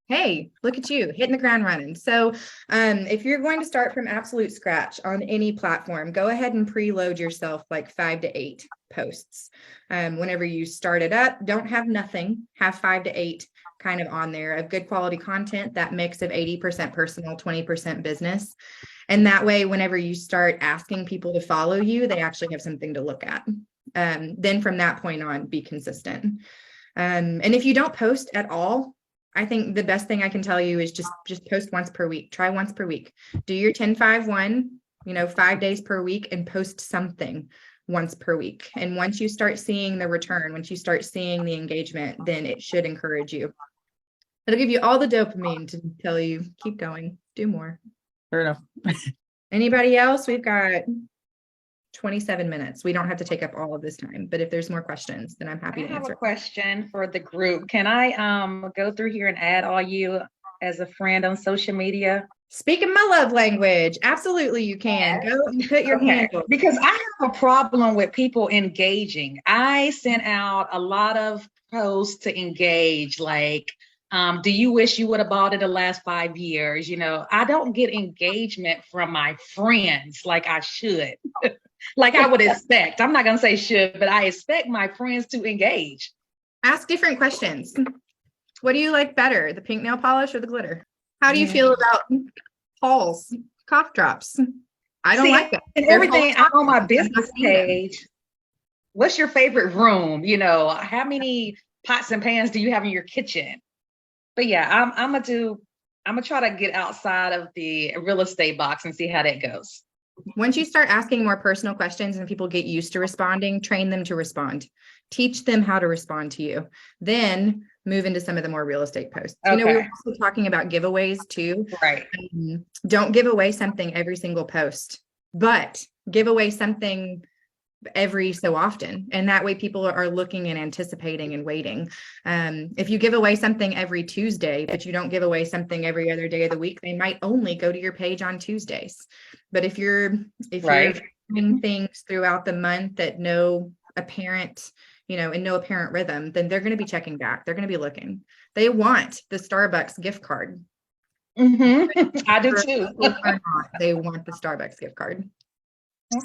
Hey, look at you hitting the ground running. So if you're going to start from absolute scratch on any platform, go ahead and preload yourself like 5 to 8 posts. Whenever you start it up, don't have nothing, have 5 to 8 kind of on there of good quality content, that mix of 80% personal, 20% business. And that way, whenever you start asking people to follow you, they actually have something to look at. Then from that point on, be consistent. And if you don't post at all, I think the best thing I can tell you is just post once per week. Try once per week. Do your 10-5-1, 5 days per week, and post something once per week. And once you start seeing the return, once you start seeing the engagement, then it should encourage you. It'll give you all the dopamine to tell you, keep going, do more. Fair enough. Anybody else? We've got 27 minutes. We don't have to take up all of this time, but if there's more questions, then I'm happy to I have answer. a question for the group. Can I go through here and add all you as a friend on social media? Speaking my love language, absolutely you can. Go and put your handle. Because I have a problem with people engaging. I sent out a lot of posts to engage, like, do you wish you would have bought it the last 5 years? I don't get engagement from my friends like I should, like I would expect. I'm not going to say should, but I expect my friends to engage. Ask different questions. What do you like better, the pink nail polish or the glitter? How do you feel about Halls, cough drops? I don't like that. And everything I'm on my business page. What's your favorite room? How many pots and pans do you have in your kitchen? But yeah, I'm gonna try to get outside of the real estate box and see how that goes. Once you start asking more personal questions and people get used to responding, train them to respond. Teach them how to respond to you. Then move into some of the more real estate posts. Okay. We were also talking about giveaways too. Right. Don't give away something every single post, but give away something every so often. And that way people are looking and anticipating and waiting. If you give away something every Tuesday, but you don't give away something every other day of the week, they might only go to your page on Tuesdays. But if you're doing things throughout the month that know apparent, in no apparent rhythm, then they're going to be checking back. They're going to be looking. They want the Starbucks gift card. I do too. They want the Starbucks gift card.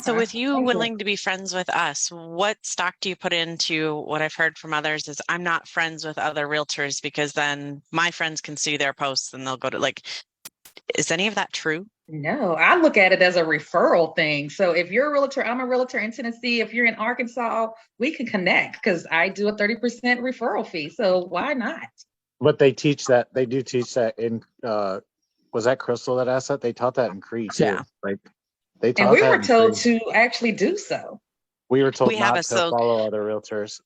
So with you willing to be friends with us, what stock do you put into what I've heard from others is I'm not friends with other realtors because then my friends can see their posts and they'll go to is any of that true? No, I look at it as a referral thing. So if you're a realtor, I'm a realtor in Tennessee. If you're in Arkansas, we can connect because I do a 30% referral fee. So why not? But they do teach that in, was that Crystal that asked that? They taught that in Crete too. Yeah. They taught and we that were in told Crete. to actually do so. We were told We not have to follow other realtors.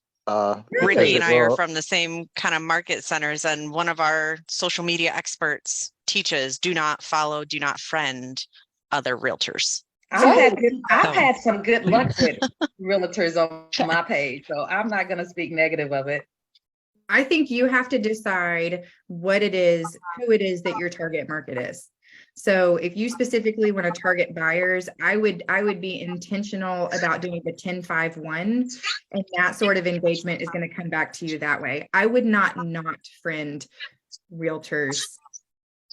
Ricky and I are from the same kind of market centers, and one of our social media experts teaches do not follow, do not friend other realtors. I've had some good luck with realtors on my page, so I'm not going to speak negative of it. I think you have to decide what it is, who it is that your target market is. So if you specifically want to target buyers, I would be intentional about doing the 10-5-1, and that sort of engagement is going to come back to you that way. I would not friend realtors.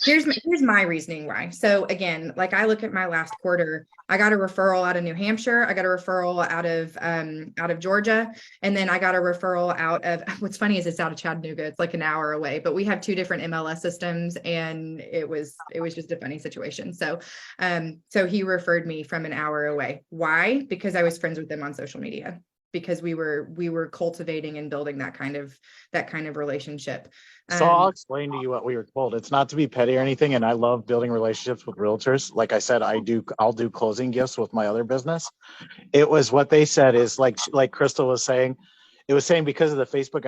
Here's my reasoning why. So again, I look at my last quarter, I got a referral out of New Hampshire, I got a referral out of Georgia, and then I got a referral out of, what's funny is it's out of Chattanooga. It's like an hour away, but we have two different MLS systems, and it was just a funny situation. So he referred me from an hour away. Why? Because I was friends with them on social media, because we were cultivating and building that kind of relationship. So I'll explain to you what we were told. It's not to be petty or anything, and I love building relationships with realtors. Like I said, I'll do closing gifts with my other business. It was what they said is like Crystal was saying. It was saying because of the Facebook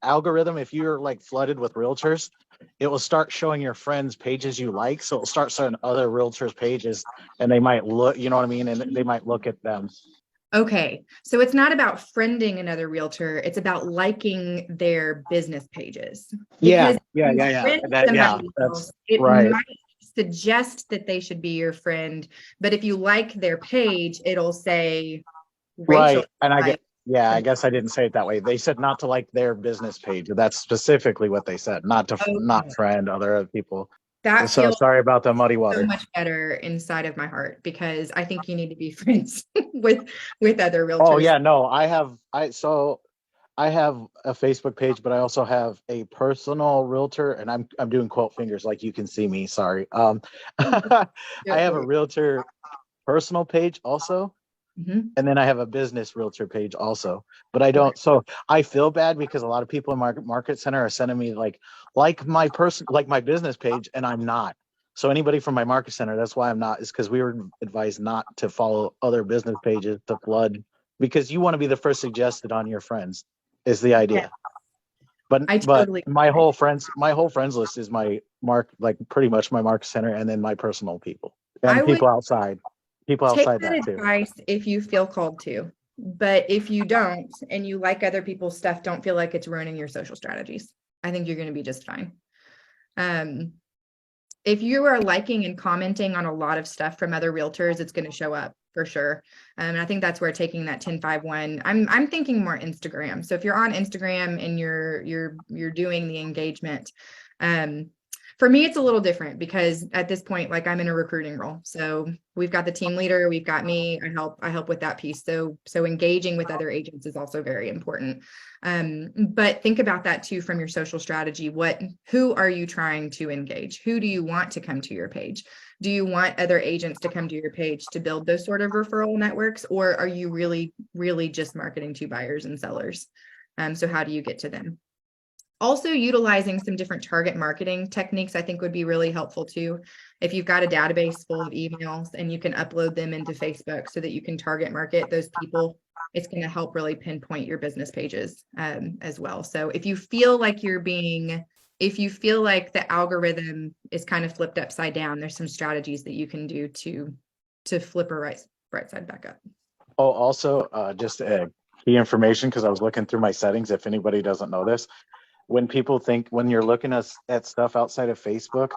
algorithm, if you're flooded with realtors, it will start showing your friends pages you like. So it'll start showing other realtors pages, and they might look, you know what I mean, and they might look at them. Okay, so it's not about friending another realtor. It's about liking their business pages. Yeah. That's it right. Might suggest that they should be your friend, but if you like their page, it'll say Rachel. Right, and I guess I didn't say it that way. They said not to like their business page. That's specifically what they said. Not friend other people. That so feels sorry about the muddy water. So much better inside of my heart, because I think you need to be friends with other realtors. Oh yeah, no, I have a Facebook page, but I also have a personal realtor, and I'm doing quote fingers like you can see me. Sorry. I have a realtor personal page also. Mm-hmm. And then I have a business realtor page also, but I don't. So I feel bad because a lot of people in Market Center are sending me like my business page, and I'm not. So anybody from my Market Center, that's why I'm not, is because we were advised not to follow other business pages to flood, because you want to be the first suggested on your friends is the idea. But my whole friends list is my pretty much my Market Center, and then my personal people and people outside that too. Advice if you feel called to, but if you don't and you like other people's stuff, don't feel like it's ruining your social strategies. I think you're going to be just fine. If you are liking and commenting on a lot of stuff from other realtors, it's going to show up for sure. And I think that's where taking that 10-5-1, I'm thinking more Instagram. So if you're on Instagram and you're doing the engagement, for me, it's a little different because at this point, like I'm in a recruiting role. So we've got the team leader, we've got me, I help with that piece. So engaging with other agents is also very important. But think about that too, from your social strategy. Who are you trying to engage? Who do you want to come to your page? Do you want other agents to come to your page to build those sort of referral networks? Or are you really, really just marketing to buyers and sellers? So how do you get to them? Also, utilizing some different target marketing techniques, I think would be really helpful too. If you've got a database full of emails and you can upload them into Facebook so that you can target market those people, it's going to help really pinpoint your business pages as well. So if you feel like the algorithm is kind of flipped upside down, there's some strategies that you can do to flip her right side back up. Oh, also just key information, because I was looking through my settings. If anybody doesn't know this, when you're looking at stuff outside of Facebook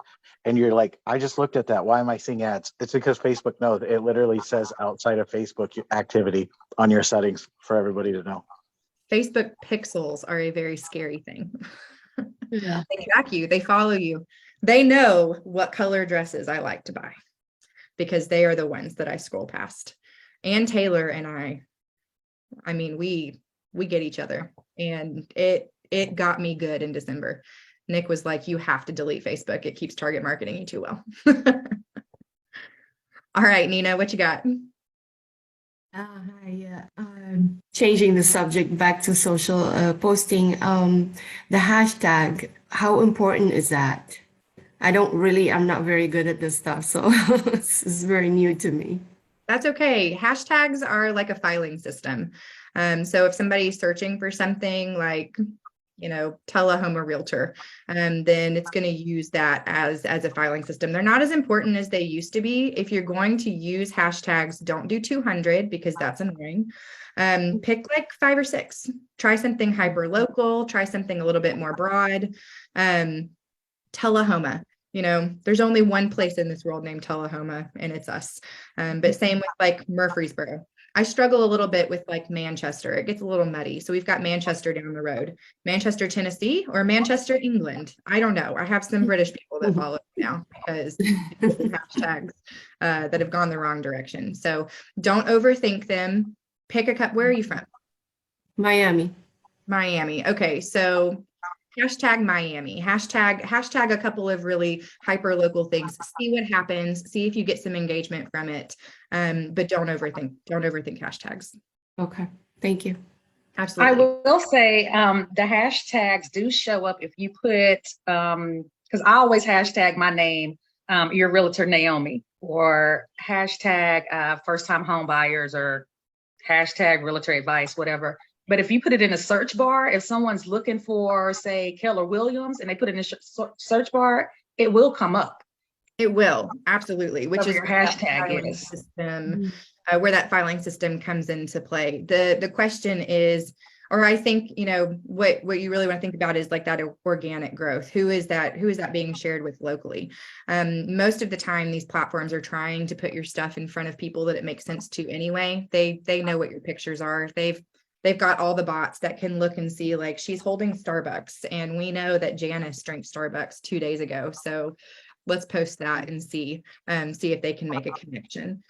and you're like, I just looked at that, why am I seeing ads? It's because Facebook knows it literally says outside of Facebook activity on your settings for everybody to know. Facebook pixels are a very scary thing. Yeah. They track you, they follow you. They know what color dresses I like to buy because they are the ones that I scroll past. Ann Taylor and I mean, we get each other, and it got me good in December. Nick was like, you have to delete Facebook. It keeps target marketing you too well. All right, Nina, what you got? Changing the subject back to social posting, the hashtag, how important is that? I'm not very good at this stuff, so this is very new to me. That's okay. Hashtags are like a filing system. So if somebody's searching for something like, Tullahoma Realtor, then it's going to use that as a filing system. They're not as important as they used to be. If you're going to use hashtags, don't do 200 because that's annoying. Pick like 5 or 6. Try something hyper local. Try something a little bit more broad. Tullahoma. There's only one place in this world named Tullahoma, and it's us. But same with like Murfreesboro. I struggle a little bit with like Manchester. It gets a little muddy. So we've got Manchester down the road. Manchester, Tennessee, or Manchester, England. I don't know. I have some British people that follow me now because hashtags that have gone the wrong direction. So don't overthink them. Pick a cup. Where are you from? Miami. Okay. So hashtag Miami, hashtag a couple of really hyper local things, see what happens, see if you get some engagement from it. But don't overthink hashtags. Okay. Thank you. Absolutely. I will say the hashtags do show up if you put, because I always hashtag my name, your realtor Naomi, or hashtag first time home buyers, or hashtag realtor advice, whatever. But if you put it in a search bar, if someone's looking for, say, Keller Williams, and they put it in a search bar, it will come up. It will, absolutely, which is your hashtag is. System, where that filing system comes into play. The question is, or I think, what you really want to think about is like that organic growth. Who is that being shared with locally? Most of the time, these platforms are trying to put your stuff in front of people that it makes sense to anyway. They know what your pictures are. They've got all the bots that can look and see, like, she's holding Starbucks, and we know that Janice drank Starbucks 2 days ago. So let's post that and see if they can make a connection.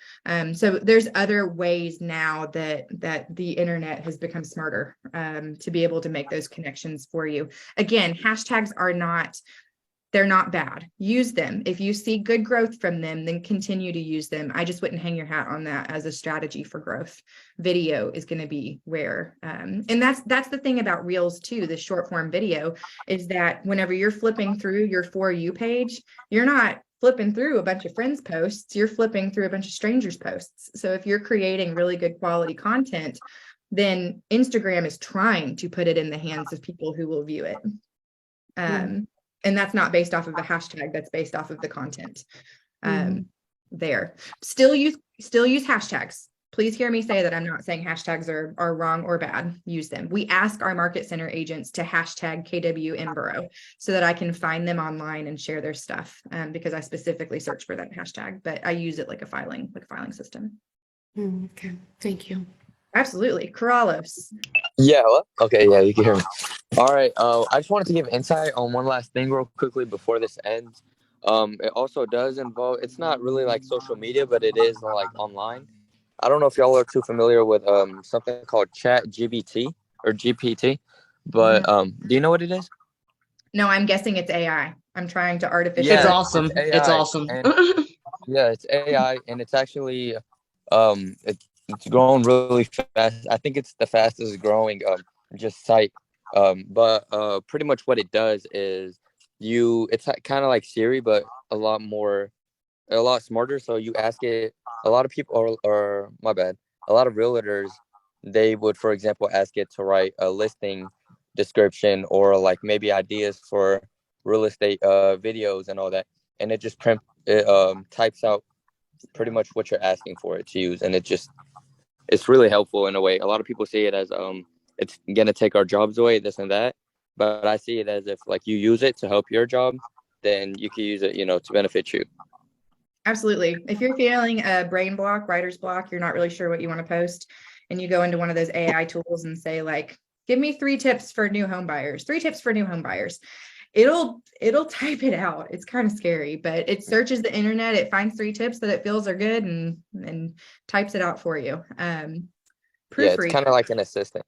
So there's other ways now that the internet has become smarter to be able to make those connections for you. Again, hashtags they're not bad. Use them. If you see good growth from them, then continue to use them. I just wouldn't hang your hat on that as a strategy for growth. Video is going to be where, and that's the thing about Reels too, the short form video, is that whenever you're flipping through your For You page, you're not flipping through a bunch of friends' posts, you're flipping through a bunch of strangers' posts. So if you're creating really good quality content, then Instagram is trying to put it in the hands of people who will view it. And that's not based off of the hashtag, that's based off of the content there. Still use hashtags. Please hear me say that I'm not saying hashtags are wrong or bad. Use them. We ask our market center agents to hashtag KW in borough so that I can find them online and share their stuff because I specifically search for that hashtag, but I use it like a filing system. Okay, thank you. Absolutely. Karalos. Yeah, hello? Okay, yeah, you can hear me. All right, I just wanted to give insight on one last thing real quickly before this ends. It also does involve, it's not really like social media, but it is like online. I don't know if y'all are too familiar with something called ChatGPT or GPT, but do you know what it is? No, I'm guessing it's AI. I'm trying to artificially. Yeah, It's awesome. It's awesome. Yeah, it's AI, and it's actually it's growing really fast. I think it's the fastest growing just site. But pretty much what it does is it's kind of like Siri, but a lot smarter. So you ask it, a lot of people or my bad, a lot of realtors, they would, for example, ask it to write a listing description or like maybe ideas for real estate videos and all that. And it just types out pretty much what you're asking for it to use. And it's really helpful in a way. A lot of people see it as it's gonna take our jobs away, this and that. But I see it as if like you use it to help your job, then you can use it, to benefit you. Absolutely. If you're feeling a brain block, writer's block, you're not really sure what you want to post, and you go into one of those AI tools and say like, give me 3 tips for new home buyers, 3 tips for new home buyers. It'll type it out. It's kind of scary, but it searches the internet. It finds 3 tips that it feels are good and types it out for you. Yeah, it's kind of like an assistant.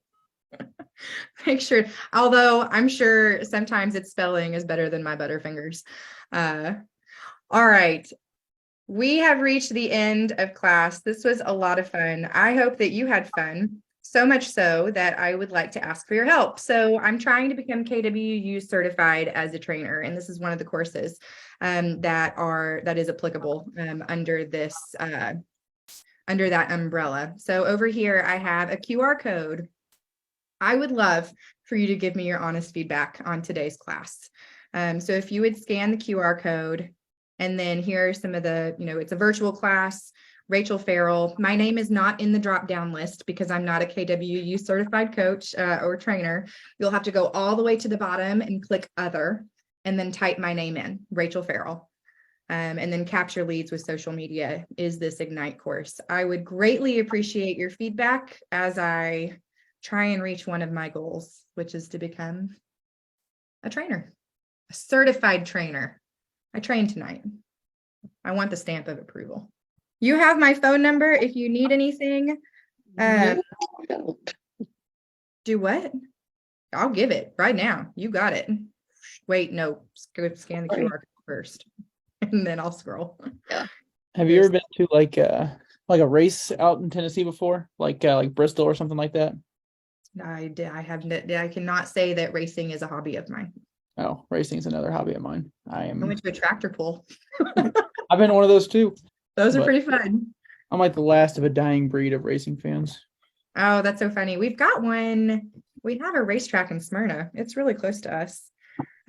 Make sure, although I'm sure sometimes its spelling is better than my Butterfingers. All right. We have reached the end of class. This was a lot of fun. I hope that you had fun. So much so that I would like to ask for your help. So I'm trying to become KWU certified as a trainer, and this is one of the courses that is applicable under this under that umbrella. So over here I have a QR code. I would love for you to give me your honest feedback on today's class. So if you would scan the QR code, and then here are some of the, it's a virtual class. Rachel Farrell. My name is not in the drop-down list because I'm not a KWU certified coach or trainer. You'll have to go all the way to the bottom and click other, and then type my name in, Rachel Farrell. And then capture leads with social media is this Ignite course. I would greatly appreciate your feedback as I try and reach one of my goals, which is to become a trainer, a certified trainer. I trained tonight. I want the stamp of approval. You have my phone number if you need anything. Do what? I'll give it right now. You got it. Wait, no, scan the QR code first, and then I'll scroll. Yeah. Have you ever been to like a race out in Tennessee before, like Bristol or something like that? I did. I cannot say that racing is a hobby of mine. Oh, racing is another hobby of mine. I went to a tractor pull. I've been to one of those too. Those are pretty fun. I'm like the last of a dying breed of racing fans. Oh, that's so funny. We've got one. We have a racetrack in Smyrna. It's really close to us.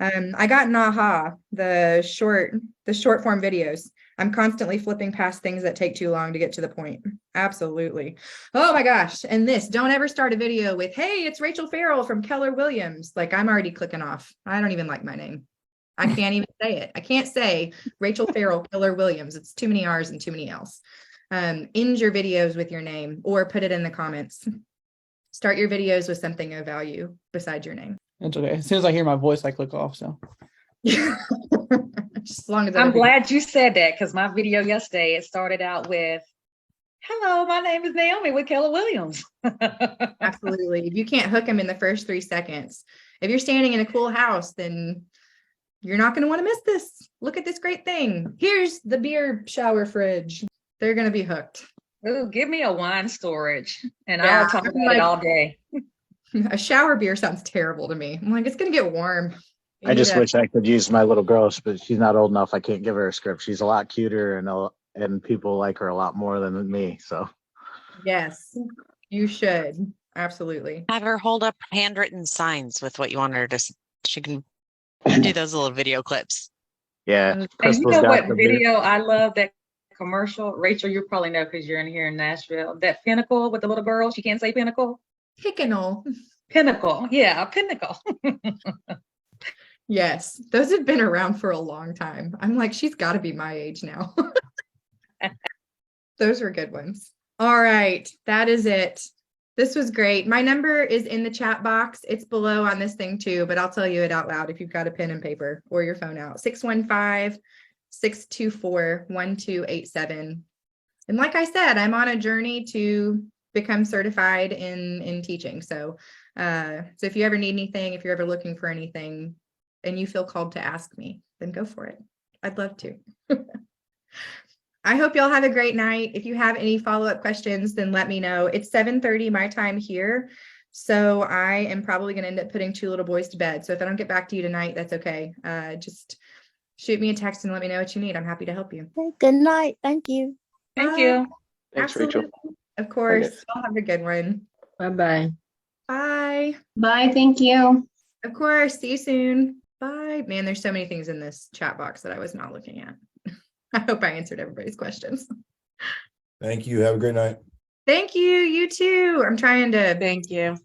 I got Naha, the short form videos. I'm constantly flipping past things that take too long to get to the point. Absolutely. Oh my gosh. And don't ever start a video with, hey, it's Rachel Farrell from Keller Williams. Like I'm already clicking off. I don't even like my name. I can't even say it. I can't say Rachel Farrell, Keller Williams. It's too many R's and too many L's. End your videos with your name or put it in the comments. Start your videos with something of value besides your name. That's okay. As soon as I hear my voice, I click off. So Just as long as I'm other people- glad you said that because my video yesterday, it started out with, "Hello, my name is Naomi with Keller Williams." Absolutely. If you can't hook them in the first 3 seconds, if you're standing in a cool house, then you're not going to want to miss this. Look at this great thing. Here's the beer shower fridge. They're going to be hooked. Ooh, give me a wine storage and Yeah, I'll talk I'm about like- it all day. A shower beer sounds terrible to me. I'm like, it's going to get warm. You I need just a- wish I could use my little girl, but she's not old enough. I can't give her a script. She's a lot cuter and people like her a lot more than me. So Yes, you should. Absolutely. Have her hold up handwritten signs with what you want her to. She can do those little video clips. yeah. And you Crystal's know got what the big- video I love, that commercial? Rachel, you probably know because you're in here in Nashville. That Pinnacle with the little girl. She can't say Pinnacle. Pinnacle. Pinnacle. Yeah, a Pinnacle. Yes, those have been around for a long time. I'm like, she's got to be my age now. Those were good ones. All right, that is it. This was great. My number is in the chat box. It's below on this thing too, but I'll tell you it out loud if you've got a pen and paper or your phone out. 615-624-1287. And like I said, I'm on a journey to become certified in teaching. So if you ever need anything, if you're ever looking for anything and you feel called to ask me, then go for it. I'd love to. I hope y'all have a great night. If you have any follow-up questions, then let me know. It's 7:30 my time here. So I am probably going to end up putting 2 little boys to bed. So if I don't get back to you tonight, that's okay. Just shoot me a text and let me know what you need. I'm happy to help you. Good night. Thank you. Thank you. Thanks, Absolutely. Rachel. Of course. Y'all have a good one. Bye-bye. Bye. Bye. Thank you. Of course. See you soon. Bye. Man, there's so many things in this chat box that I was not looking at. I hope I answered everybody's questions. Thank you. Have a great night. Thank you. You too. I'm trying to. Thank you.